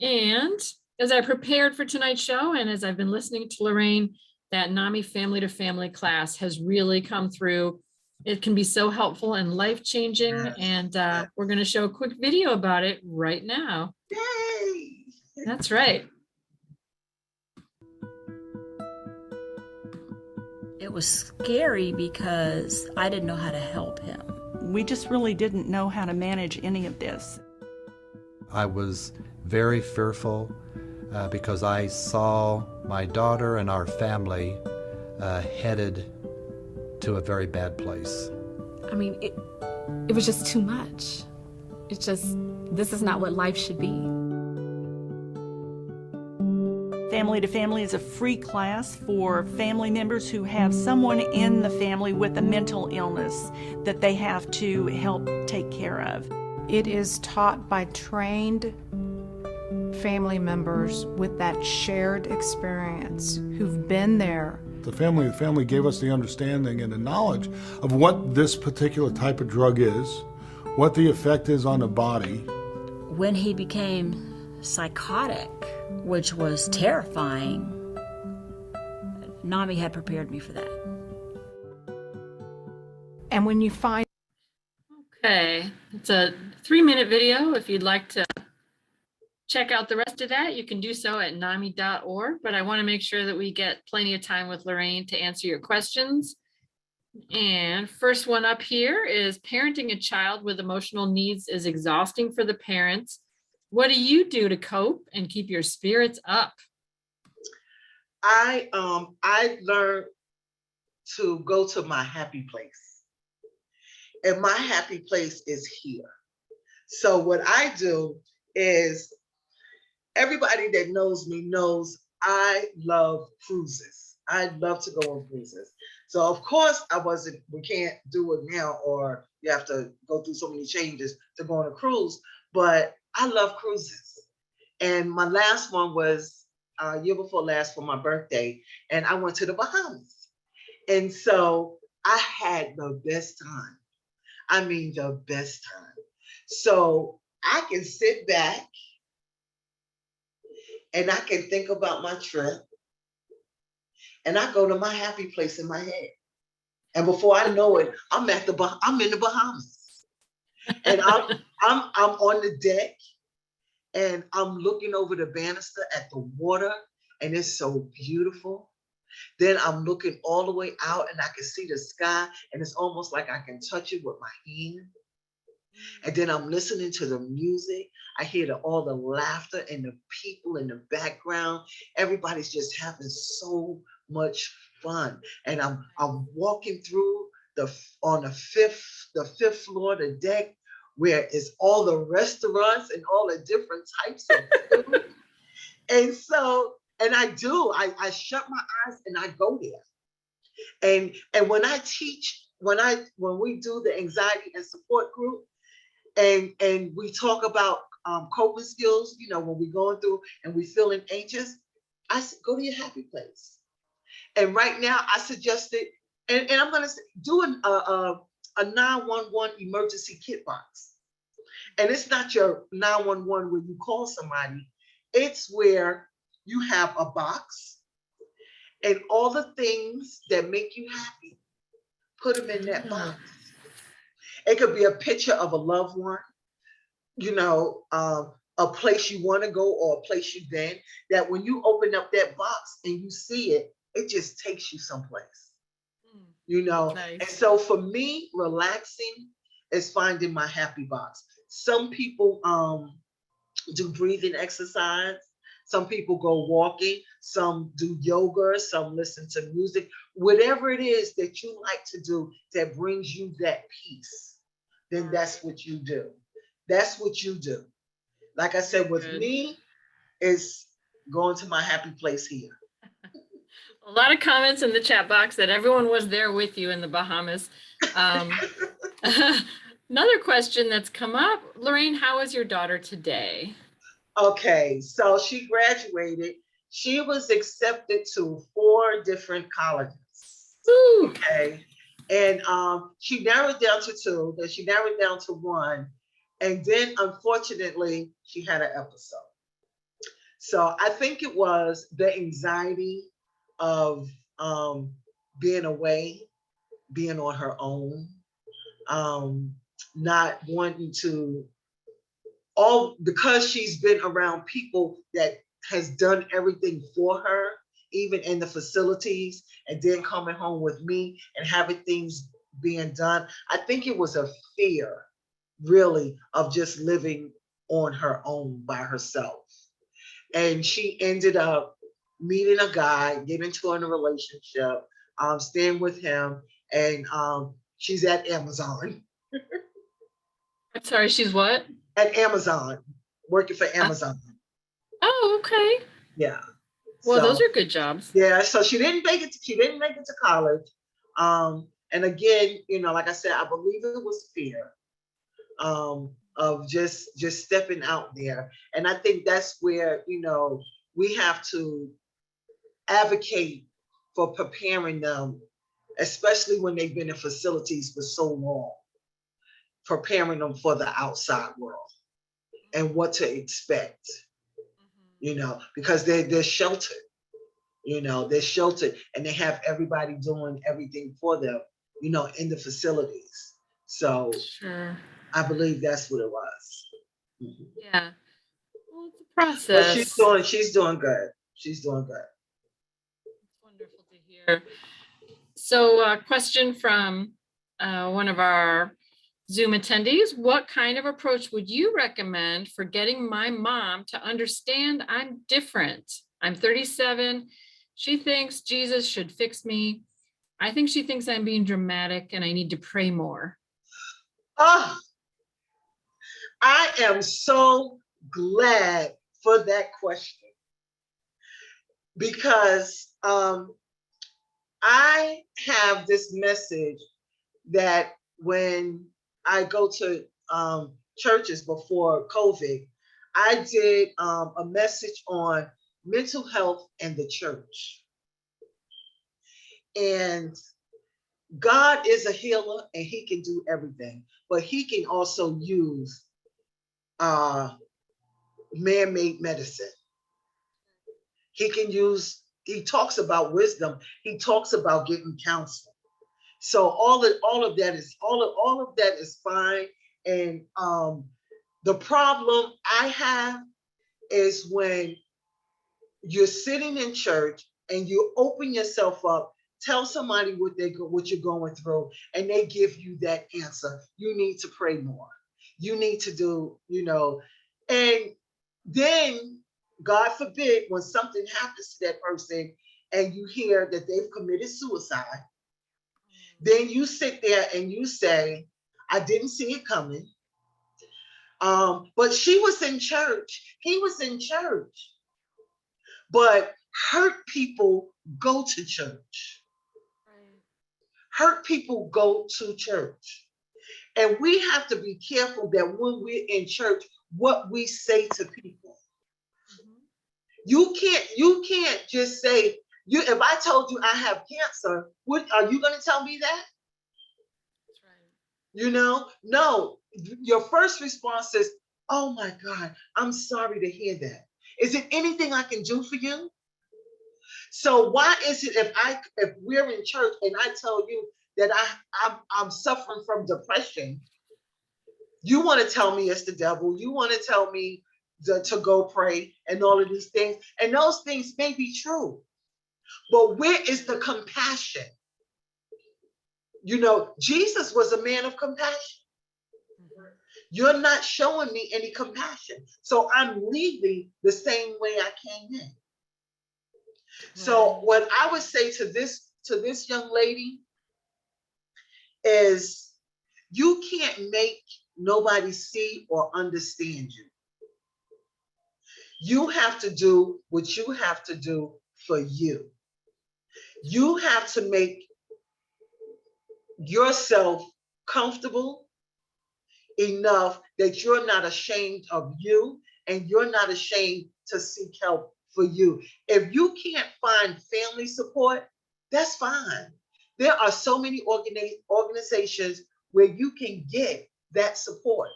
And as I prepared for tonight's show and as I've been listening to Lorraine, that NAMI Family to Family class has really come through. It can be so helpful and life-changing. And we're going to show a quick video about it right now. Yay! That's right. It was scary because I didn't know how to help him. We just really didn't know how to manage any of this. I was very fearful because I saw my daughter and our family headed to a very bad place. I mean, it was just too much. This is not what life should be. Family to Family is a free class for family members who have someone in the family with a mental illness that they have to help take care of. It is taught by trained family members with that shared experience who've been there. The family gave us the understanding and the knowledge of what this particular type of drug is, what the effect is on the body. When he became psychotic, which was terrifying, NAMI had prepared me for that. And when you find... Okay, it's a 3-minute video. If you'd like to check out the rest of that, you can do so at NAMI.org, but I want to make sure that we get plenty of time with Lorraine to answer your questions. And first one up here is parenting a child with emotional needs is exhausting for the parents. What do you do to cope and keep your spirits up? I learned to go to my happy place. And my happy place is here. So what I do is, everybody that knows me knows I love cruises. I love to go on cruises. So of course we can't do it now, or you have to go through so many changes to go on a cruise, but I love cruises. And my last one was year before last for my birthday, and I went to the Bahamas. And so I had the best time. I mean, the best time. So I can sit back and I can think about my trip, and I go to my happy place in my head. And before I know it, I'm in the Bahamas, and I'm on the deck, and I'm looking over the banister at the water, and it's so beautiful. Then I'm looking all the way out, and I can see the sky, and it's almost like I can touch it with my hand. And then I'm listening to the music. I hear all the laughter and the people in the background. Everybody's just having so much fun. And I'm walking through on the fifth floor, the deck, where it's all the restaurants and all the different types of food. And so, and I shut my eyes and I go there. And when I teach, when we do the anxiety and support group, and we talk about coping skills, when we're going through and we're feeling anxious, I said, go to your happy place. And right now, I suggested, and I'm going to do a 911 emergency kit box. And it's not your 911 where you call somebody. It's where you have a box and all the things that make you happy. Put them in that box. It could be a picture of a loved one, a place you want to go or a place you've been, that when you open up that box and you see it, it just takes you someplace, Nice. And so for me, relaxing is finding my happy box. Some people do breathing exercise. Some people go walking. Some do yoga. Some listen to music. Whatever it is that you like to do that brings you that peace, then that's what you do. That's what you do. Like I said, with me, it's going to my happy place here. A lot of comments in the chat box that everyone was there with you in the Bahamas. Another question that's come up, Lorraine, how is your daughter today? Okay, so she graduated. She was accepted to 4 different colleges. Ooh. Okay, and she narrowed down to 2. Then she narrowed down to 1, and then unfortunately she had an episode. So I think it was the anxiety of being away, being on her own, not wanting to, all because she's been around people that has done everything for her, even in the facilities, and then coming home with me and having things being done. I think it was a fear, really, of just living on her own by herself. And she ended up meeting a guy, getting into a relationship, staying with him, and she's at Amazon. I'm sorry, she's what? At Amazon, working for Amazon. Oh, okay. Yeah. Well, So, those are good jobs. yeah. So she didn't make it. She didn't make it to college. And again, like I said, I believe it was fear of just stepping out there. And I think that's where we have to advocate for preparing them, especially when they've been in facilities for so long, preparing them for the outside world and what to expect, because they're sheltered, they're sheltered, and they have everybody doing everything for them, in the facilities. So Sure. I believe that's what it was. Yeah. Well, it's a But process. she's doing good. She's doing good. It's wonderful to hear. So a question from one of our Zoom attendees. What kind of approach would you recommend for getting my mom to understand I'm different? I'm 37. She thinks Jesus should fix me. I think she thinks I'm being dramatic and I need to pray more. Oh, I am so glad for that question. because I have this message that when I go to churches before COVID, I did a message on mental health and the church. And God is a healer and he can do everything, but he can also use man-made medicine. He talks about wisdom. He talks about getting counsel. So all of that is fine. And the problem I have is when you're sitting in church and you open yourself up, tell somebody what you're going through, and they give you that answer. You need to pray more. You need to do, and then God forbid when something happens to that person and you hear that they've committed suicide, then you sit there and you say, I didn't see it coming. But she was in church. He was in church. But hurt people go to church. Hurt people go to church. And we have to be careful that when we're in church, what we say to people. You can't just say, if I told you I have cancer, are you going to tell me that? That's right. No. Your first response is, oh my God, I'm sorry to hear that. Is it anything I can do for you? So why is it if we're in church and I tell you that I'm suffering from depression, you want to tell me it's the devil, you want to tell me to go pray and all of these things, and those things may be true, but where is the compassion? Jesus was a man of compassion. You're not showing me any compassion, so I'm leaving the same way I came in. So what I would say to this young lady is, you can't make nobody see or understand you. You have to do what you have to do for you. You have to make yourself comfortable enough that you're not ashamed of you and you're not ashamed to seek help for you. If you can't find family support, that's fine. There are so many organizations where you can get that support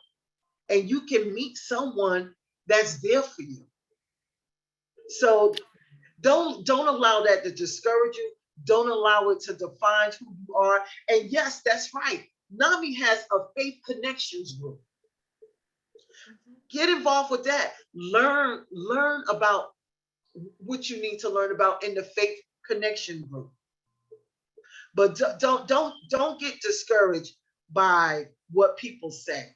and you can meet someone that's there for you. So don't allow that to discourage you. Don't allow it to define who you are. And yes, that's right. NAMI has a faith connections group. Get involved with that. Learn about what you need to learn about in the faith connection group. But don't get discouraged by what people say.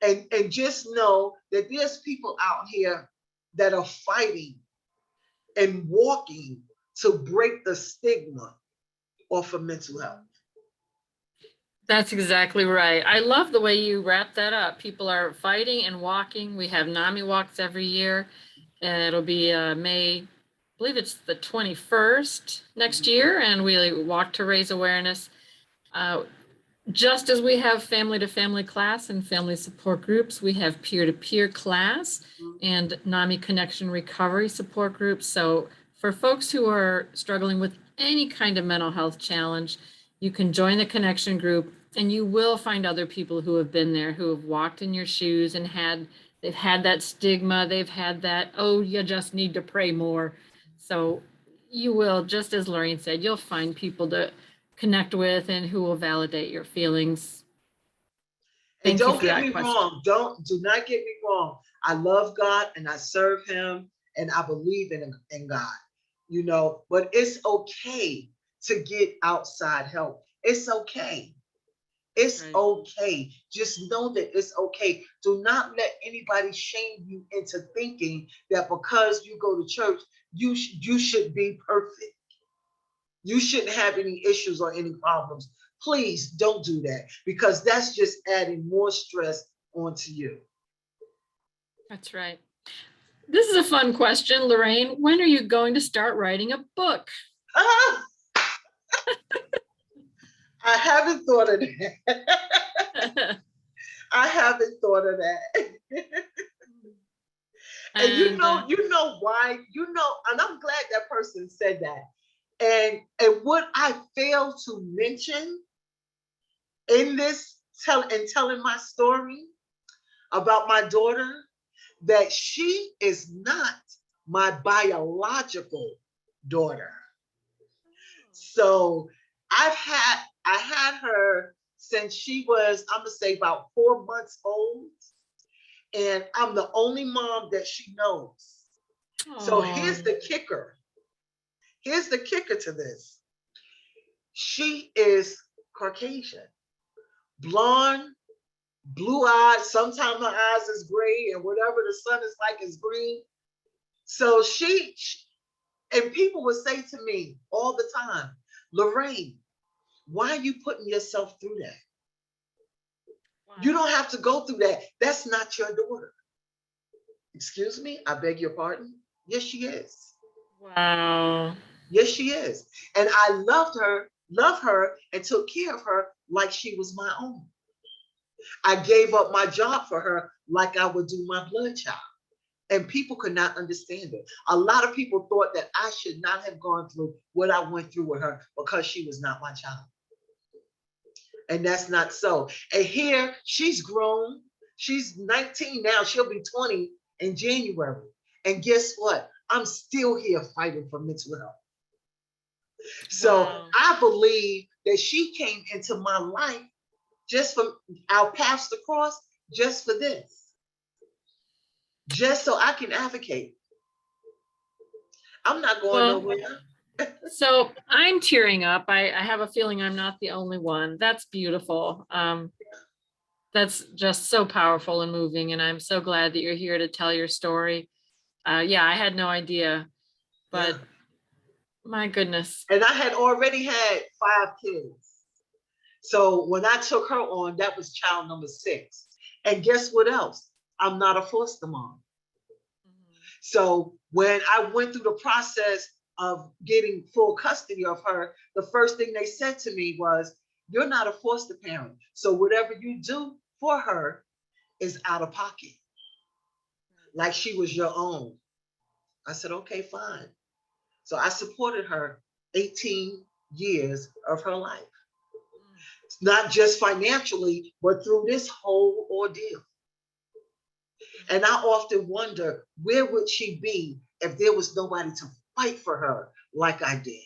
And just know that there's people out here that are fighting and walking to break the stigma off of mental health. That's exactly right. I love the way you wrap that up. People are fighting and walking. We have NAMI walks every year. And it'll be May, I believe it's the 21st next year, and we walk to raise awareness. Just as we have family-to-family class and family support groups, we have peer-to-peer class and NAMI Connection Recovery support groups. So for folks who are struggling with any kind of mental health challenge, you can join the connection group and you will find other people who have been there, who have walked in your shoes and they've had that stigma, they've had that, oh, you just need to pray more. So you will, just as Lorraine said, you'll find people to connect with and who will validate your feelings. And don't get me wrong. Do not get me wrong. I love God and I serve him and I believe in God, but it's okay to get outside help. It's okay. It's okay. Just know that it's okay. Do not let anybody shame you into thinking that because you go to church, you should be perfect. You shouldn't have any issues or any problems. Please don't do that, because that's just adding more stress onto you. That's right. This is a fun question, Lorraine. When are you going to start writing a book? Ah, I haven't thought of that. I haven't thought of that. And you know why? You know, and I'm glad that person said that. And what I failed to mention in this telling my story about my daughter, that she is not my biological daughter. So I had her since she was, I'm gonna say, about 4 months old. And I'm the only mom that she knows. So here's the kicker. Here's the kicker to this. She is Caucasian, blonde, blue-eyed. Sometimes her eyes is gray, and whatever the sun is like is green. So and people would say to me all the time, Lorraine, why are you putting yourself through that? Wow. You don't have to go through that. That's not your daughter. Excuse me, I beg your pardon. Yes, she is. Wow. Yes, she is. And I love her, and took care of her like she was my own. I gave up my job for her like I would do my blood child. And people could not understand it. A lot of people thought that I should not have gone through what I went through with her because she was not my child. And that's not so. And here, she's grown. She's 19 now. She'll be 20 in January. And guess what? I'm still here fighting for mental health. So wow. I believe that she came into my life just for our paths to cross, just for this. Just so I can advocate. I'm not going nowhere. So I'm tearing up. I have a feeling I'm not the only one. That's beautiful. That's just so powerful and moving. And I'm so glad that you're here to tell your story. Yeah, I had no idea, but yeah. My goodness. And I had already had 5 kids. So when I took her on, that was child number 6. And guess what else? I'm not a foster mom. So when I went through the process of getting full custody of her, the first thing they said to me was, you're not a foster parent. So whatever you do for her is out of pocket. Like she was your own. I said, okay, fine. So I supported her 18 years of her life. Not just financially, but through this whole ordeal. And I often wonder, where would she be if there was nobody to fight for her like I did?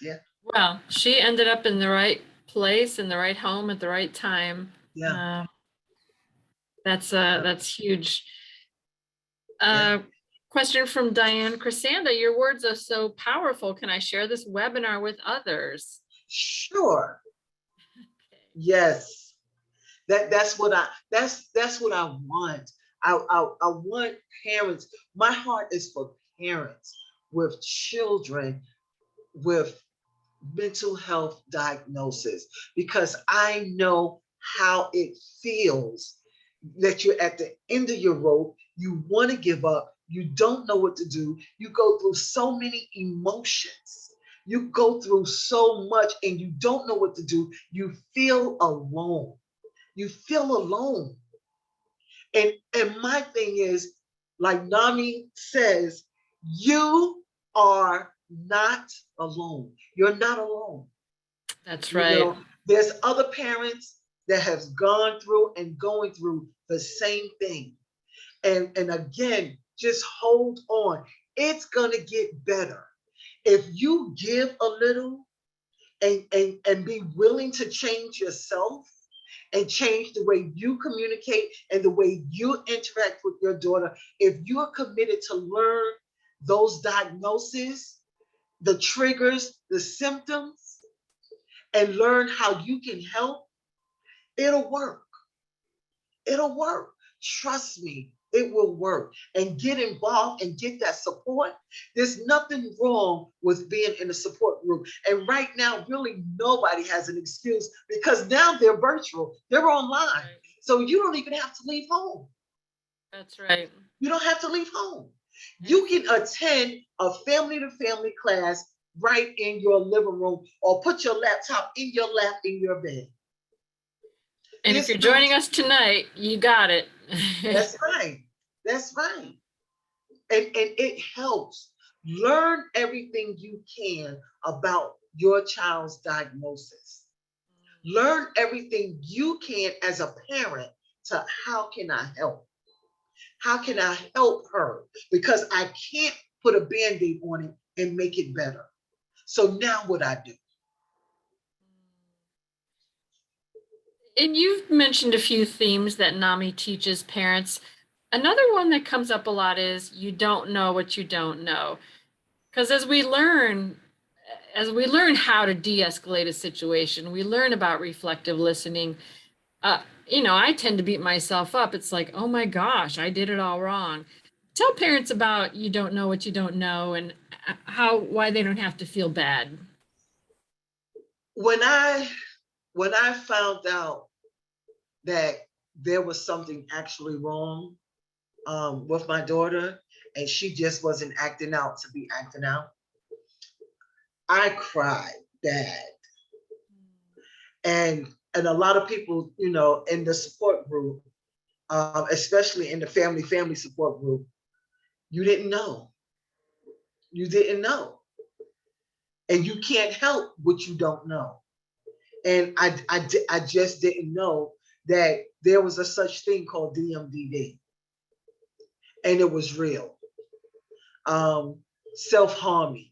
Yeah. Well, she ended up in the right place, in the right home at the right time. Yeah. That's huge. Question from Diane Cresanda. Your words are so powerful. Can I share this webinar with others? Sure. Okay. Yes. That's what I want. I want parents. My heart is for parents with children with mental health diagnosis, because I know how it feels that you're at the end of your rope. You want to give up. You don't know what to do. You go through so many emotions. You go through so much and you don't know what to do. You feel alone. You feel alone. And my thing is, like NAMI says, you are not alone. You're not alone. That's right. You know, there's other parents that have gone through and going through the same thing. And again, just hold on. It's gonna get better. If you give a little and be willing to change yourself, and change the way you communicate and the way you interact with your daughter, if you're committed to learn those diagnoses, the triggers, the symptoms, and learn how you can help, it'll work. It'll work. Trust me, it will work. And get involved and get that support. There's nothing wrong with being in a support group. And right now, really nobody has an excuse, because now they're virtual, they're online. So you don't even have to leave home. That's right. You don't have to leave home. You can attend a family to family class right in your living room, or put your laptop in your lap in your bed. And if you're joining us tonight, you got it. That's right. That's right. And it helps. Learn everything you can about your child's diagnosis. Learn everything you can as a parent to how can I help? How can I help her? Because I can't put a Band-Aid on it and make it better. So now what I do? And you've mentioned a few themes that NAMI teaches parents. Another one that comes up a lot is you don't know what you don't know. Because as we learn how to de-escalate a situation, we learn about reflective listening. I tend to beat myself up. It's like, oh my gosh, I did it all wrong. Tell parents about you don't know what you don't know, and why they don't have to feel bad. When I found out that there was something actually wrong with my daughter, and she just wasn't acting out to be acting out, I cried bad. And a lot of people, in the support group, especially in the family support group, you didn't know. You didn't know. And you can't help what you don't know. And I just didn't know that there was a such thing called DMDD. And it was real. Self-harming,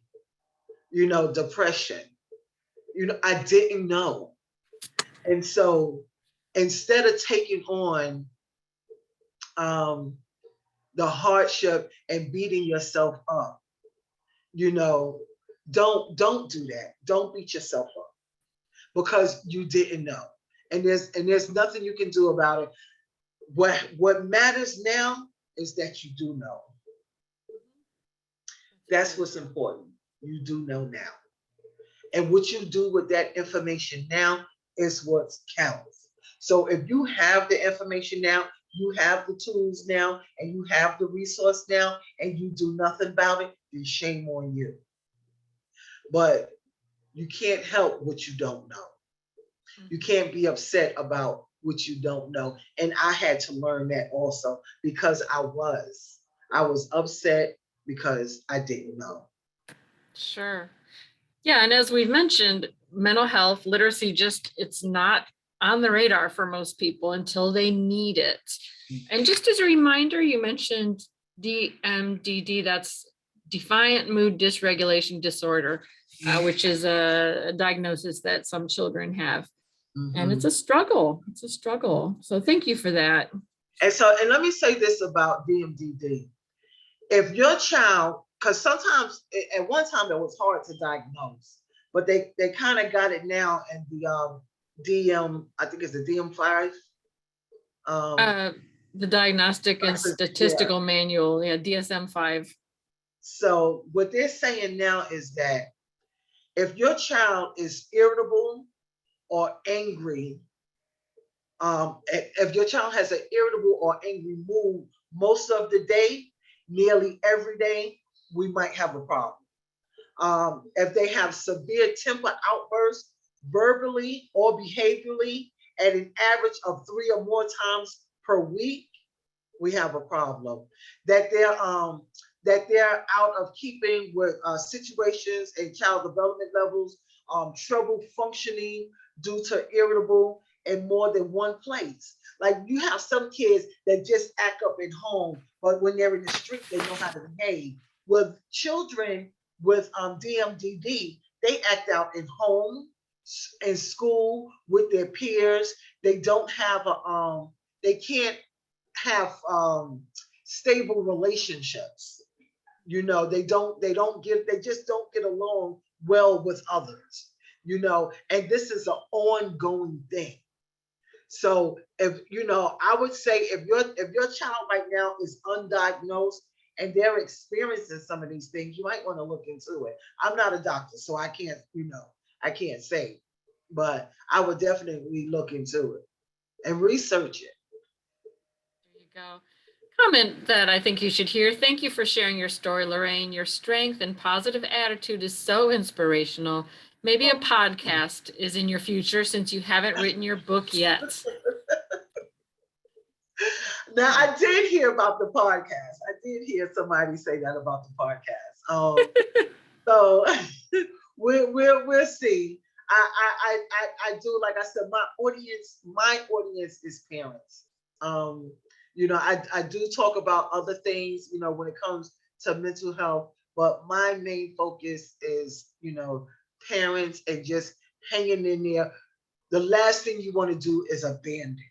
depression. I didn't know. And so instead of taking on the hardship and beating yourself up, don't do that. Don't beat yourself up because you didn't know. And there's nothing you can do about it. What matters now is that you do know. That's what's important. You do know now. And what you do with that information now is what counts. So if you have the information now, you have the tools now, and you have the resource now, and you do nothing about it, then shame on you. But you can't help what you don't know. You can't be upset about what you don't know. And I had to learn that also, because I was upset because I didn't know. Sure. Yeah, and as we've mentioned, mental health literacy, it's not on the radar for most people until they need it. And just as a reminder, you mentioned DMDD, that's Defiant Mood Dysregulation Disorder, which is a diagnosis that some children have. And it's a struggle. It's a struggle. So thank you for that. And let me say this about DMDD. If your child, because sometimes at one time it was hard to diagnose, but they kind of got it now in the DM, I think it's the DM5. The Diagnostic and Statistical Manual, DSM-5. So what they're saying now is that if your child is irritable or angry, if your child has an irritable or angry mood most of the day, nearly every day, we might have a problem. If they have severe temper outbursts, verbally or behaviorally, at an average of 3 or more times per week, we have a problem. That they're out of keeping with situations and child development levels, trouble functioning due to irritable in more than one place. Like you have some kids that just act up at home, but when they're in the street, they know how to behave. With children with DMDD, they act out in home, in school, with their peers. They don't have they can't have stable relationships. They just don't get along well with others. And this is an ongoing thing. So if I would say if your child right now is undiagnosed and they're experiencing some of these things, you might want to look into it. I'm not a doctor, so I can't say, but I would definitely look into it and research it. go. Comment that I think you should hear. Thank you for sharing your story, Lorraine. Your strength and positive attitude is so inspirational. Maybe a podcast is in your future since you haven't written your book yet. Now, I did hear about the podcast. I did hear somebody say that about the podcast. So we'll see. I do, like I said, my audience is parents. I do talk about other things, when it comes to mental health, but my main focus is, parents and just hanging in there. The last thing you want to do is abandon.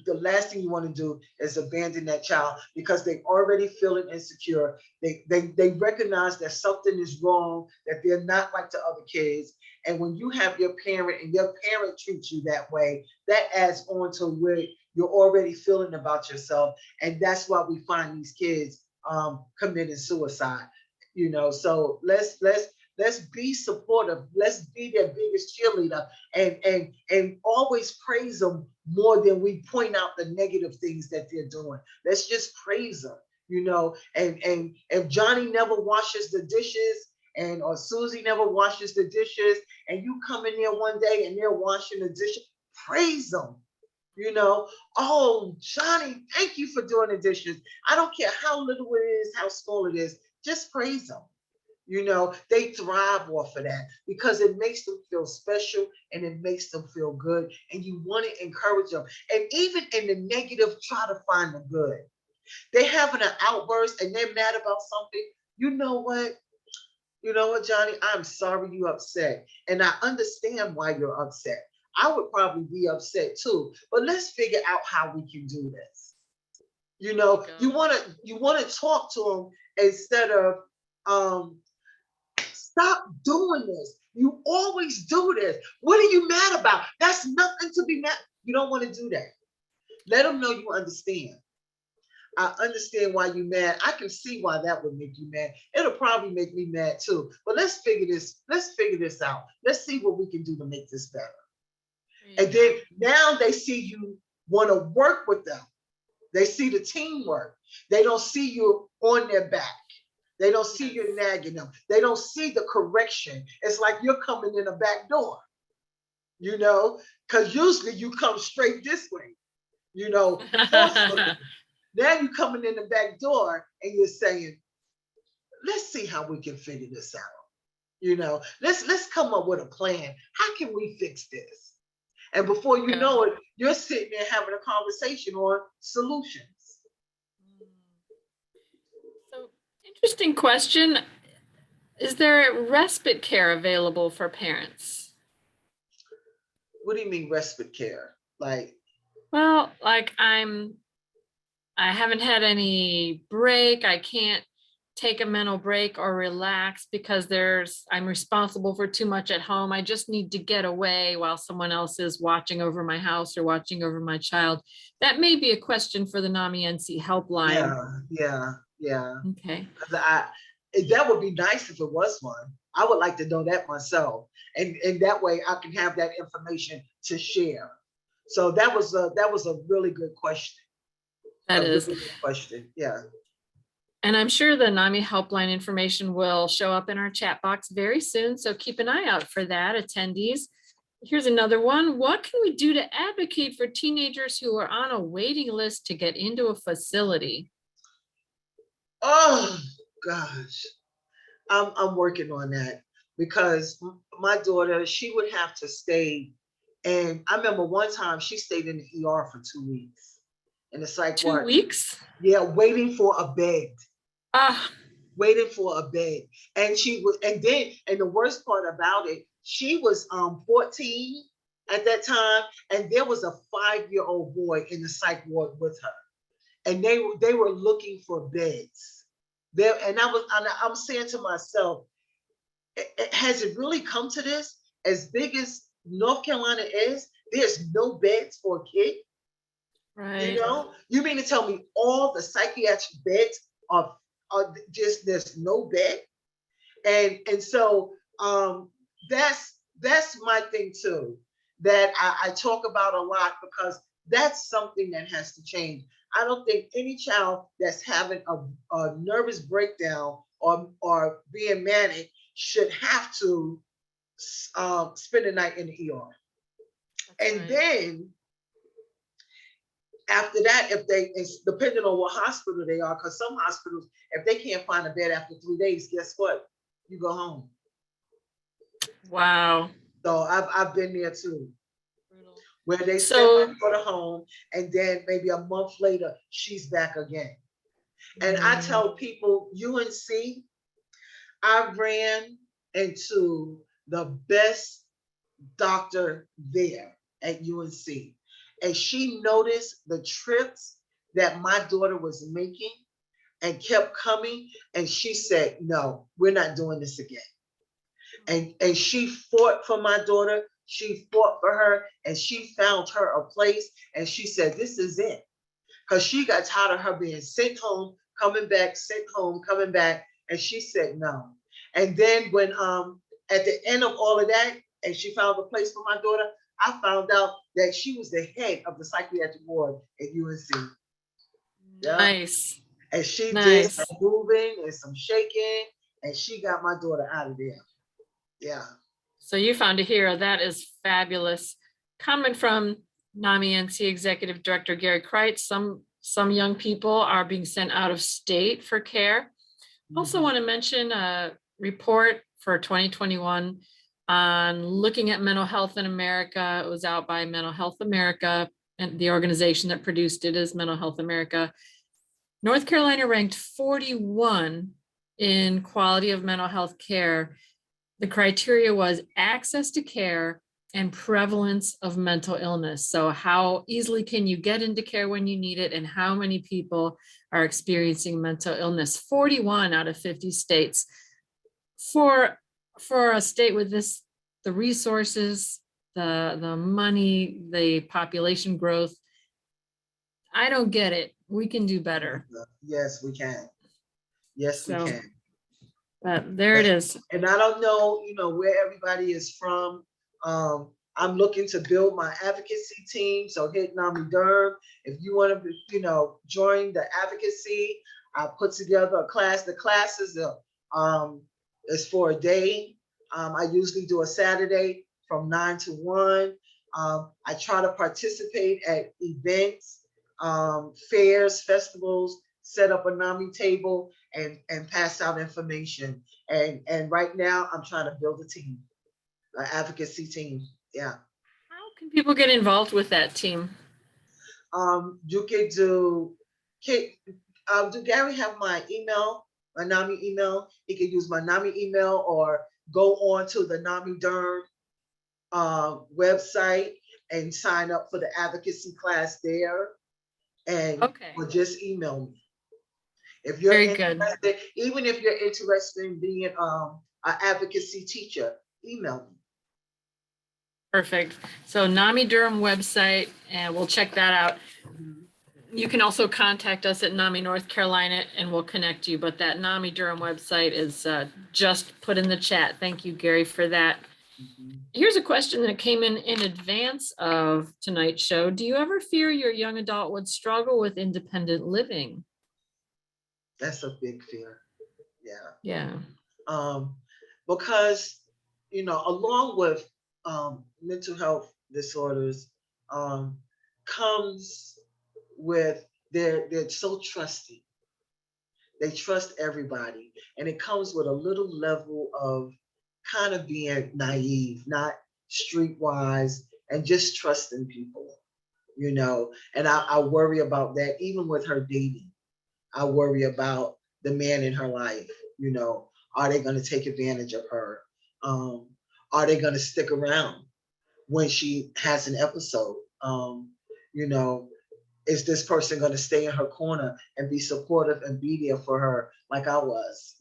The last thing you want to do is abandon that child because they already feeling insecure. They recognize that something is wrong, that they're not like the other kids. And when you have your parent and your parent treats you that way, that adds on to where you're already feeling about yourself. And that's why we find these kids committing suicide. So let's be supportive. Let's be their biggest cheerleader and always praise them more than we point out the negative things that they're doing. Let's just praise them, and if Johnny never washes the dishes or Susie never washes the dishes and you come in there one day and they're washing the dishes, praise them. Oh, Johnny, thank you for doing the dishes. I don't care how little it is, how small it is, just praise them. They thrive off of that because it makes them feel special and it makes them feel good. And you want to encourage them. And even in the negative, try to find the good. They're having an outburst and they're mad about something. You know what? Johnny, I'm sorry you're upset. And I understand why you're upset. I would probably be upset too. But let's figure out how we can do this. You want to talk to them instead of stop doing this. You always do this. What are you mad about? That's nothing to be mad. You don't want to do that. Let them know you understand. I understand why you're mad. I can see why that would make you mad. It'll probably make me mad too. But let's figure this out. Let's see what we can do to make this better. And then now they see you want to work with them. They see the teamwork. They don't see you on their back. They don't see you nagging them. They don't see the correction. It's like you're coming in a back door, because usually you come straight this way, forcefully. Now you're coming in the back door and you're saying, let's see how we can figure this out. Let's come up with a plan. How can we fix this? And before you know it, you're sitting there having a conversation on solutions. Interesting question. Is there respite care available for parents? What do you mean respite care? I haven't had any break. I can't take a mental break or relax because I'm responsible for too much at home. I just need to get away while someone else is watching over my house or watching over my child. That may be a question for the NAMI NC helpline. Yeah. Okay. That would be nice if it was one. I would like to know that myself, and that way I can have that information to share. So that was a really good question. That is a really good question. Yeah. And I'm sure the NAMI helpline information will show up in our chat box very soon. So keep an eye out for that, attendees. Here's another one. What can we do to advocate for teenagers who are on a waiting list to get into a facility? Oh gosh, I'm working on that because my daughter, she would have to stay. And I remember one time she stayed in the ER for 2 weeks. And it's like 2 weeks? Yeah, waiting for a bed. Waiting for a bed. And the worst part about it, she was 14 at that time, and there was a 5-year-old boy in the psych ward with her. And they were looking for beds. I'm saying to myself, has it really come to this? As big as North Carolina is, there's no beds for a kid. Right. You mean to tell me all the psychiatric beds are just, there's no bed? And so that's my thing too, that I talk about a lot, because that's something that has to change. I don't think any child that's having a nervous breakdown or being manic should have to spend the night in the ER. And right. then after that, it's depending on what hospital they are, because some hospitals, if they can't find a bed after 3 days, guess what? You go home. Wow. So I've been there too, where they send So, my daughter home, and then maybe a month later, she's back again. And I tell people, UNC, I ran into the best doctor there at UNC. And she noticed the trips that my daughter was making and kept coming. And she said, no, we're not doing this again. And she fought for my daughter. She fought for her, and she found her a place. And she said, this is it. Because she got tired of her being sent home, coming back, sent home, coming back. And she said no. And then when at the end of all of that, and she found a place for my daughter, I found out that she was the head of the psychiatric ward at UNC. Yeah. nice. And she did Nice. some moving and some shaking, and she got my daughter out of there. Yeah. So you found a hero. That is fabulous. Coming from NAMI NC Executive Director Gary Kreitz, some young people are being sent out of state for care. Also want to mention a report for 2021 on looking at mental health in America. It was out by Mental Health America, and the organization that produced it is Mental Health America. North Carolina ranked 41 in quality of mental health care. The criteria was access to care and prevalence of mental illness. So how easily can you get into care when you need it, and how many people are experiencing mental illness? 41 out of 50 states. For a state with this, the resources, the money, the population growth, I don't get it. We can do better. Yes, we can. Yes, we So, can. but there it is. And I don't know, where everybody is from. I'm looking to build my advocacy team. So hit NAMI Durham. If you want to, join the advocacy, I put together a class. The class is for a day. I usually do a Saturday from 9 to 1. I try to participate at events, fairs, festivals, set up a NAMI table and pass out information. And right now I'm trying to build a team, an advocacy team. Yeah. How can people get involved with that team? You could do Gary have my email, my NAMI email? He could use my NAMI email or go on to the NAMI Durham website and sign up for the advocacy class there. Or just email me. If you're Very good. interested, even if you're interested in being an advocacy teacher, email me. Perfect. So NAMI Durham website, and we'll check that out. You can also contact us at NAMI North Carolina and we'll connect you. But that NAMI Durham website is just put in the chat. Thank you, Gary, for that. Here's a question that came in advance of tonight's show. Do you ever fear your young adult would struggle with independent living? That's a big fear. Yeah. Yeah. Because, along with mental health disorders comes with they're so trusting. They trust everybody. And it comes with a little level of kind of being naive, not streetwise, and just trusting people, and I worry about that. Even with her dating, I worry about the man in her life. Are they going to take advantage of her? Are they going to stick around when she has an episode? Is this person going to stay in her corner and be supportive and be there for her like I was?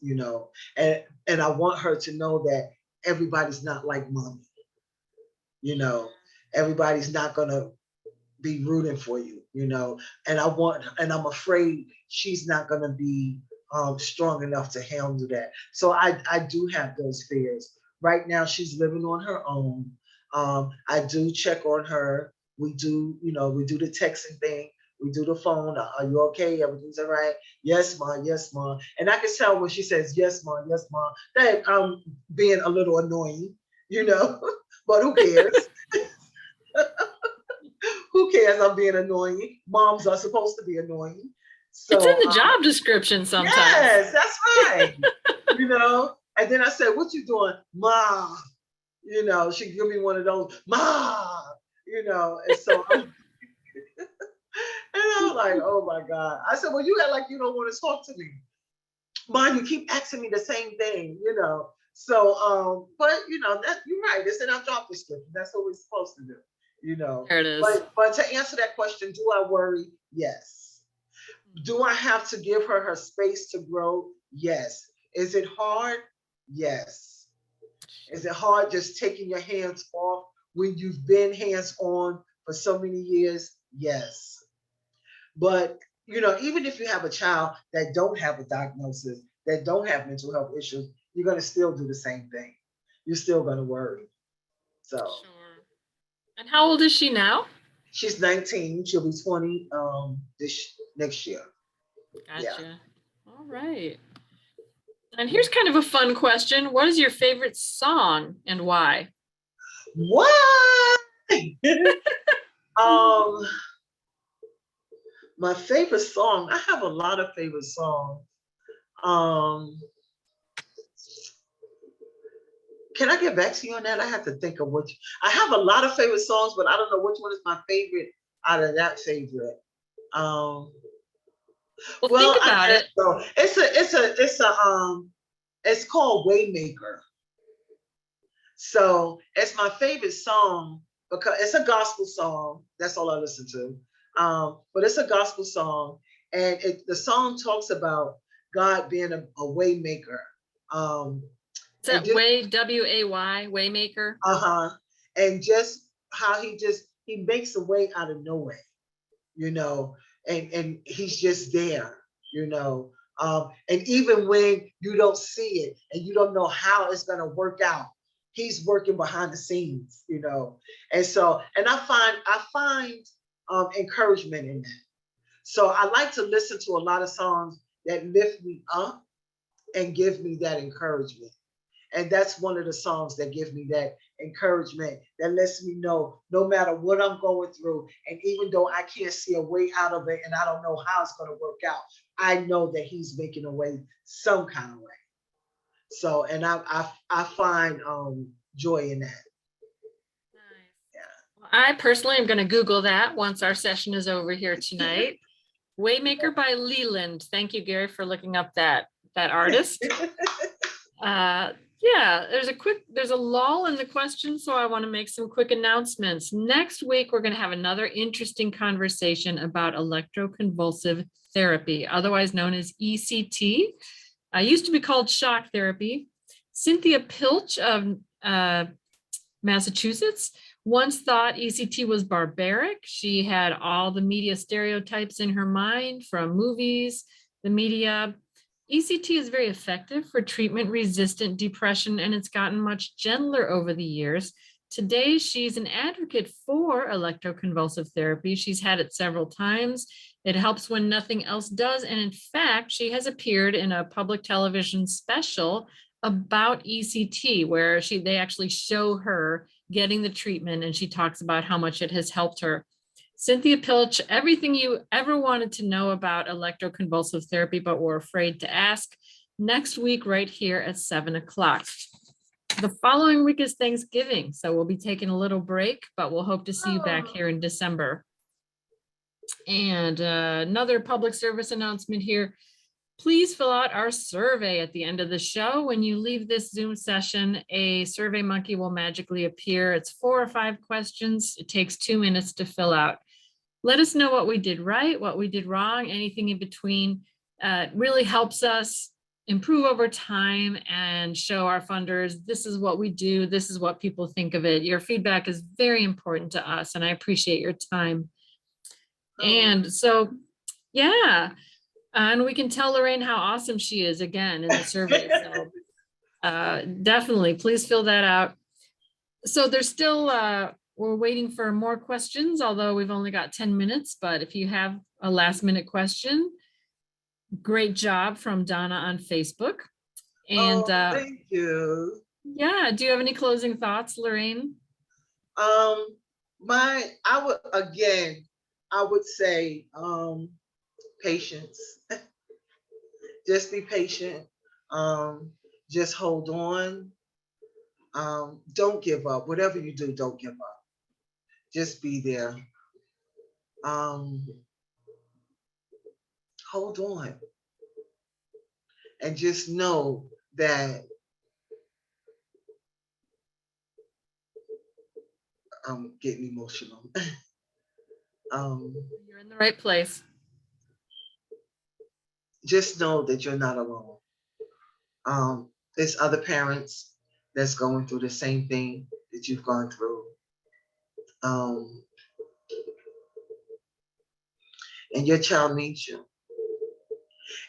And I want her to know that everybody's not like mommy. Everybody's not going to be rooting for you, and I'm afraid she's not going to be strong enough to handle that. So I do have those fears. Right now, she's living on her own. I do check on her. We do the texting thing We do the phone. Are you okay? Everything's all right? Yes, ma. Yes, ma. And I can tell when she says yes, ma. Yes, ma. That I'm being a little annoying, but who cares? Who cares? I'm being annoying. Moms are supposed to be annoying. So It's in the job description sometimes. yes, that's right. And then I said, "What you doing, ma?" She give me one of those, ma. And so and I'm like, "Oh my God!" I said, "Well, you act like you don't want to talk to me, ma. You keep asking me the same thing." So, but that you're right. It's in our job description. That's what we're supposed to do. There it is. But to answer that question, do I worry? Yes. Do I have to give her space to grow? Yes. Is it hard? Yes. Is it hard just taking your hands off when you've been hands on for so many years? Yes. But, even if you have a child that don't have a diagnosis, that don't have mental health issues, you're going to still do the same thing. You're still going to worry. So. Sure. And how old is she now? She's 19. She'll be 20 this next year. Gotcha. Yeah. All right. And here's kind of a fun question. What is your favorite song and why? What? My favorite song, I have a lot of favorite songs. Can I get back to you on that? I have to think of which. I have a lot of favorite songs, but I don't know which one is my favorite out of that favorite. Well, think about it. So it's called Waymaker. So it's my favorite song because it's a gospel song. That's all I listen to. But it's a gospel song, and the song talks about God being a waymaker. Is that way, W-A-Y, Waymaker? And just how he makes a way out of no way, and he's just there, and even when you don't see it and you don't know how it's going to work out, he's working behind the scenes, and so, and I find encouragement in that. So I like to listen to a lot of songs that lift me up and give me that encouragement. And that's one of the songs that give me that encouragement, that lets me know no matter what I'm going through, and even though I can't see a way out of it and I don't know how it's going to work out, I know that he's making a way some kind of way. So, and I find joy in that. Nice. Yeah. I personally am going to Google that once our session is over here tonight. Waymaker by Leland. Thank you, Gary, for looking up that artist. Yeah, there's a lull in the question, so I want to make some quick announcements. Next week, we're going to have another interesting conversation about electroconvulsive therapy, otherwise known as ECT. Used to be called shock therapy. Cynthia Pilch of Massachusetts once thought ECT was barbaric. She had all the media stereotypes in her mind from movies, the media. ECT is very effective for treatment-resistant depression, and it's gotten much gentler over the years. Today, she's an advocate for electroconvulsive therapy. She's had it several times. It helps when nothing else does. And in fact, she has appeared in a public television special about ECT, where they actually show her getting the treatment, and she talks about how much it has helped her. Cynthia Pilch, everything you ever wanted to know about electroconvulsive therapy, but were afraid to ask, next week right here at 7 o'clock. The following week is Thanksgiving, so we'll be taking a little break, but we'll hope to see you back here in December. And another public service announcement here. Please fill out our survey at the end of the show. When you leave this Zoom session, a survey monkey will magically appear. It's 4 or 5 questions. It takes 2 minutes to fill out. Let us know what we did right, what we did wrong, anything in between. It really helps us improve over time and show our funders, this is what we do, this is what people think of it. Your feedback is very important to us, and I appreciate your time. And so, yeah. And we can tell Lorraine how awesome she is again in the survey. So definitely, please fill that out. So there's still We're waiting for more questions, although we've only got 10 minutes, but if you have a last minute question, great job from Donna on Facebook. And Thank you. yeah, do you have any closing thoughts, Lorraine? I would say, patience. Just be patient. Just hold on. Don't give up. Whatever you do, don't give up. Just be there. Hold on. And just know that I'm getting emotional. You're in the right place. Just know that you're not alone. There's other parents that's going through the same thing that you've gone through. And your child needs you.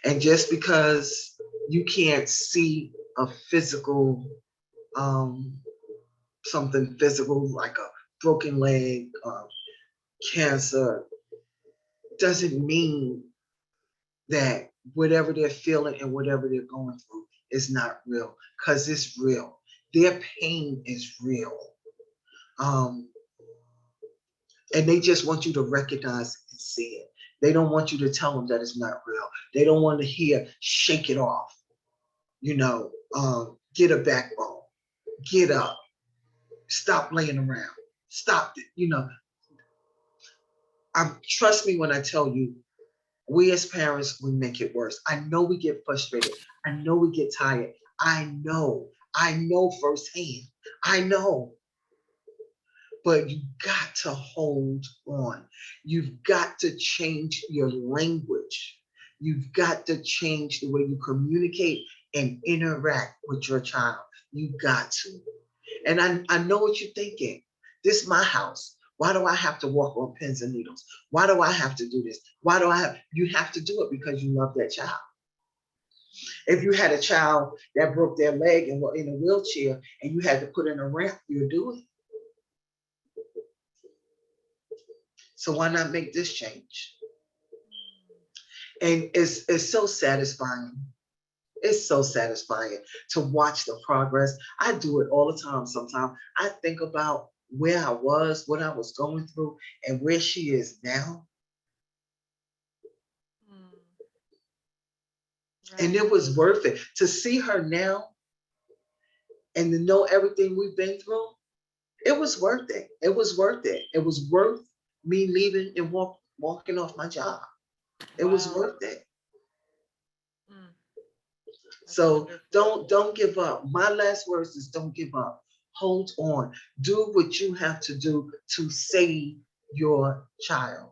And just because you can't see a physical, something physical like a broken leg, cancer, doesn't mean that whatever they're feeling and whatever they're going through is not real, because it's real. Their pain is real. And they just want you to recognize it and see it. They don't want you to tell them that it's not real. They don't want to hear, shake it off. Get a backbone, get up, stop laying around, stop it. Trust me when I tell you, we as parents, we make it worse. I know we get frustrated. I know we get tired. I know firsthand. I know. But you got to hold on. You've got to change your language. You've got to change the way you communicate and interact with your child. You got to. And I know what you're thinking. This is my house. Why do I have to walk on pins and needles? Why do I have to do this? You have to do it because you love that child. If you had a child that broke their leg and were in a wheelchair and you had to put in a ramp, you'd do it. So why not make this change? And it's so satisfying. It's so satisfying to watch the progress. I do it all the time. Sometimes I think about where I was, what I was going through, and where she is now. Right. And it was worth it to see her now and to know everything we've been through. It was worth it. It was worth it. It was worth me leaving and walking off my job. It was worth it. So don't give up. My last words is don't give up. Hold on. Do what you have to do to save your child.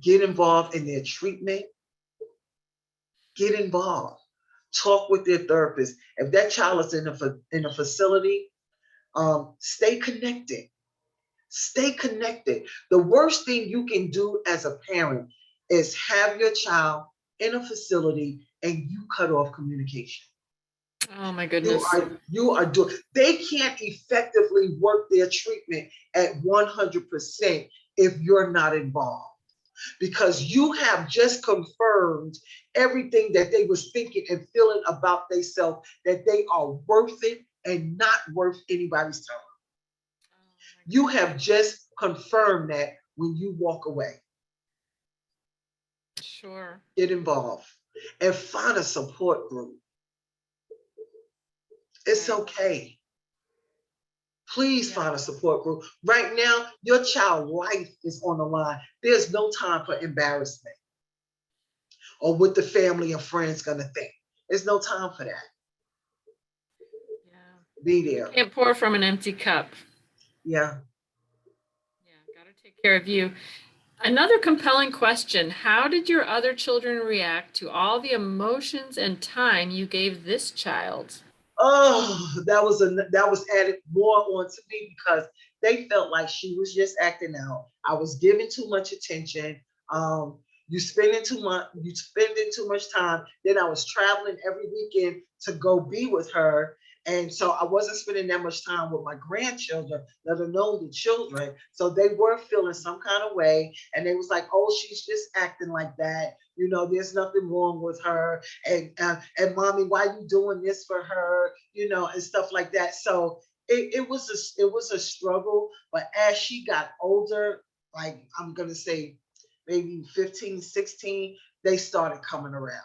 Get involved in their treatment. Get involved. Talk with their therapist. If that child is in a facility, stay connected. Stay connected. The worst thing you can do as a parent is have your child in a facility and you cut off communication. Oh my goodness. You are doing, they can't effectively work their treatment at 100% if you're not involved. Because you have just confirmed everything that they was thinking and feeling about themselves, that they are worth it and not worth anybody's time. You have just confirmed that when you walk away. Sure. Get involved and find a support group. It's okay. Please find a support group. Right now, your child's life is on the line. There's no time for embarrassment or what the family and friends gonna think. There's no time for that. Yeah. Be there. You can't pour from an empty cup. Yeah. Yeah, gotta take care of you. Another compelling question: how did your other children react to all the emotions and time you gave this child? Oh, that was added more onto me because they felt like she was just acting out. I was giving too much attention. You spending too much time. Then I was traveling every weekend to go be with her, And so I wasn't spending that much time with my grandchildren, let alone the children. So they were feeling some kind of way. And they was like, oh, she's just acting like that. You know, there's nothing wrong with her. And mommy, why you doing this for her? You know, and stuff like that. So it was a struggle. But as she got older, like I'm gonna say maybe 15, 16, they started coming around,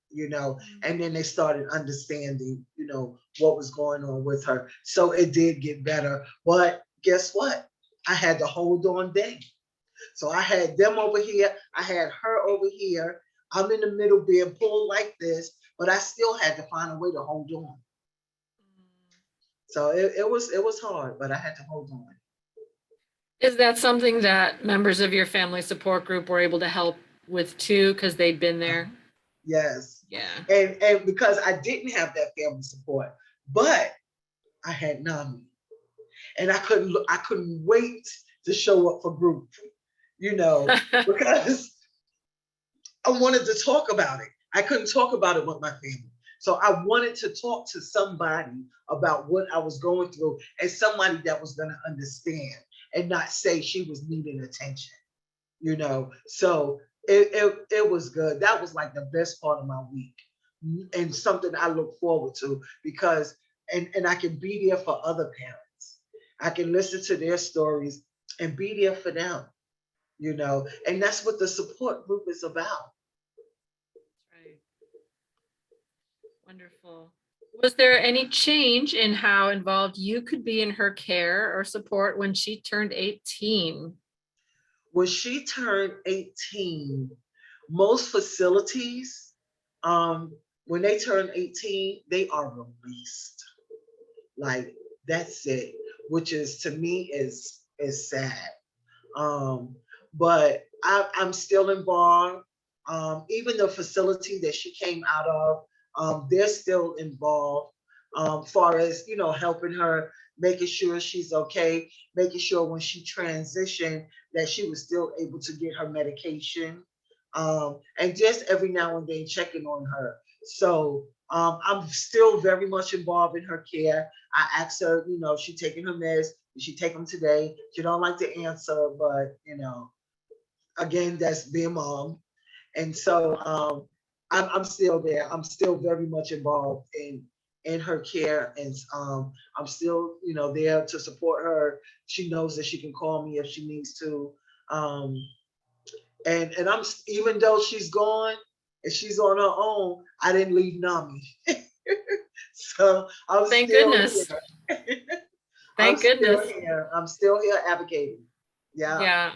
you know, and then they started understanding, you know, what was going on with her. So it did get better. But guess what? I had to hold on then. So I had them over here, I had her over here. I'm in the middle being pulled like this, but I still had to find a way to hold on. So it was hard, but I had to hold on. Is that something that members of your family support group were able to help with too, because they'd been there? Yes. Yeah. And because I didn't have that family support, but I had NAMI. And I couldn't wait to show up for group, you know, because I wanted to talk about it. I couldn't talk about it with my family. So I wanted to talk to somebody about what I was going through and somebody that was going to understand and not say she was needing attention, you know. So it was good. That was like the best part of my week and something I look forward to because and I can be there for other parents. I can listen to their stories and be there for them, you know, and that's what the support group is about. Right. Wonderful. Was there any change in how involved you could be in her care or support when she turned 18? When she turned 18, most facilities, when they turn 18, they are released. Like that's it, which is to me is sad. Um, but I'm still involved. Even the facility that she came out of, they're still involved. Far as you know, helping her, making sure she's okay, making sure when she transitioned that she was still able to get her medication, and just every now and then checking on her. So I'm still very much involved in her care. I asked her, you know, she taking her meds. Did she take them today? She don't like to answer, but you know, again, that's being mom. And so I'm still there. I'm still very much involved in her care, and I'm still, you know, there to support her. She knows that she can call me if she needs to. Um, and I'm even though she's gone and she's on her own, I didn't leave NAMI. So I'm Thank still goodness. here. I'm Thank goodness. still here. I'm still here advocating. Yeah. Yeah.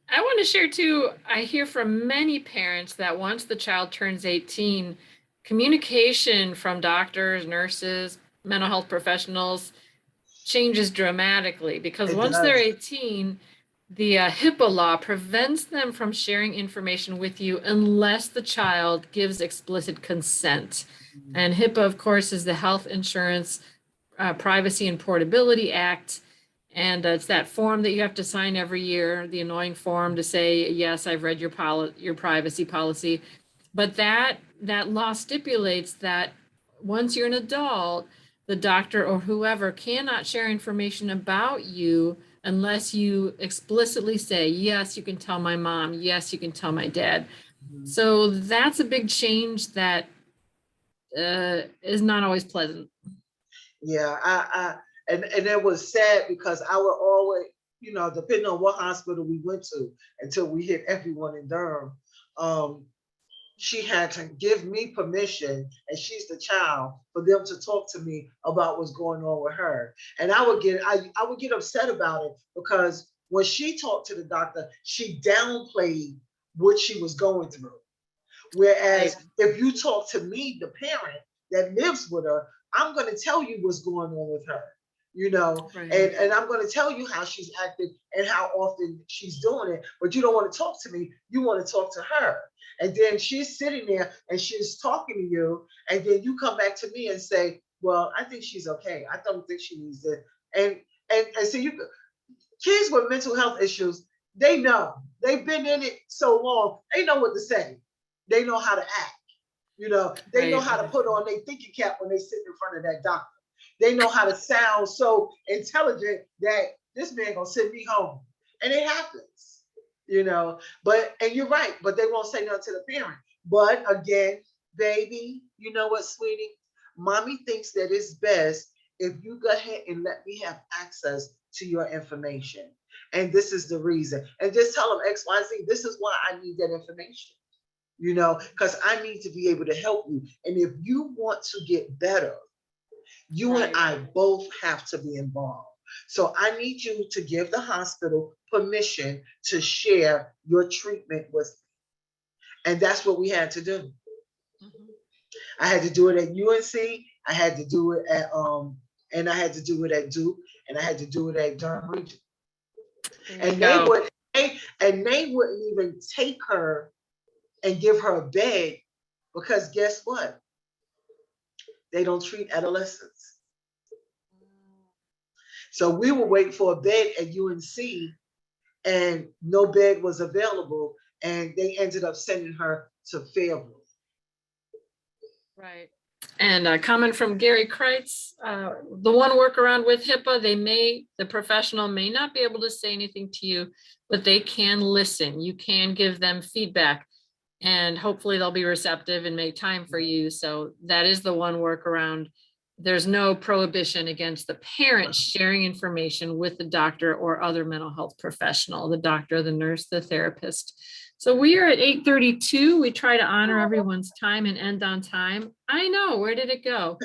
I want to share too, I hear from many parents that once the child turns 18, communication from doctors, nurses, mental health professionals changes dramatically because It once they're does. 18, the HIPAA law prevents them from sharing information with you unless the child gives explicit consent. And HIPAA, of course, is the Health Insurance Privacy and Portability Act. And it's that form that you have to sign every year, the annoying form to say, yes, I've read your privacy policy. But that law stipulates that once you're an adult, the doctor or whoever cannot share information about you unless you explicitly say, yes, you can tell my mom, yes, you can tell my dad. So that's a big change that is not always pleasant. Yeah, and it was sad because I would always, you know, depending on what hospital we went to, until we hit everyone in Durham, she had to give me permission, and she's the child, for them to talk to me about what's going on with her. And I would get upset about it because when she talked to the doctor, she downplayed what she was going through. Whereas if you talk to me, the parent that lives with her, I'm going to tell you what's going on with her, you know, and I'm going to tell you how she's acting and how often she's doing it. But you don't want to talk to me. You want to talk to her. And then she's sitting there and she's talking to you. And then you come back to me and say, well, I think she's okay. I don't think she needs it. And so kids with mental health issues, they know. They've been in it so long. They know what to say. They know how to act. You know, they know how to put on their thinking cap when they sit in front of that doctor. They know how to sound so intelligent that this man gonna send me home. And it happens, But and you're right, but they won't say nothing to the parent. But again, baby, you know what, sweetie? Mommy thinks that it's best if you go ahead and let me have access to your information. And this is the reason. And just tell them XYZ, this is why I need that information. Because I need to be able to help you. And if you want to get better, you and I both have to be involved. So I need you to give the hospital permission to share your treatment with me. And that's what we had to do. I had to do it at UNC. I had to do it at and I had to do it at Duke, and I had to do it at Durham Region. And they wouldn't even take her and give her a bed, because guess what? They don't treat adolescents. So we were waiting for a bed at UNC, and no bed was available, and they ended up sending her to Fayetteville. Right. And a comment from Gary Kreitz, the one workaround with HIPAA, the professional may not be able to say anything to you, but they can listen. You can give them feedback, and hopefully they'll be receptive and make time for you. So that is the one workaround. There's no prohibition against the parents sharing information with the doctor or other mental health professional, the doctor, the nurse, the therapist. So we are at 8:32. We try to honor everyone's time and end on time. I know, where did it go?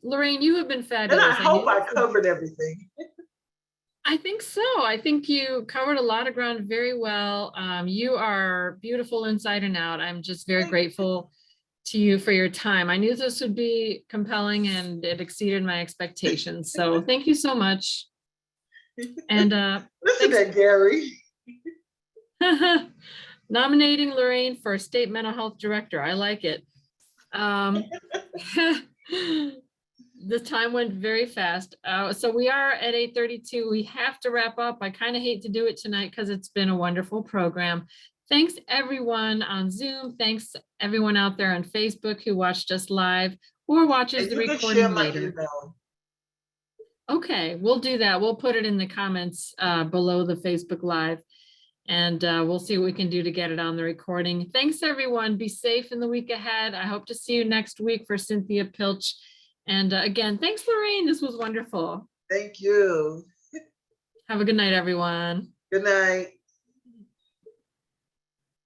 Lorraine, you have been fabulous. And I hope I covered everything. I think so. I think you covered a lot of ground very well. You are beautiful inside and out. I'm just very grateful to you for your time. I knew this would be compelling, and it exceeded my expectations. So thank you so much. And listen to Gary. Nominating Lorraine for State Mental Health Director. I like it. The time went very fast. So we are at 8:32. We have to wrap up. I kind of hate to do it tonight because it's been a wonderful program. Thanks everyone on Zoom. Thanks everyone out there on Facebook who watched us live or watches the recording later. Okay, we'll do that. We'll put it in the comments below the Facebook Live, and we'll see what we can do to get it on the recording. Thanks everyone. Be safe in the week ahead. I hope to see you next week for Cynthia Pilch. And again, thanks Lorraine. This was wonderful. Thank you. Have a good night, everyone. Good night.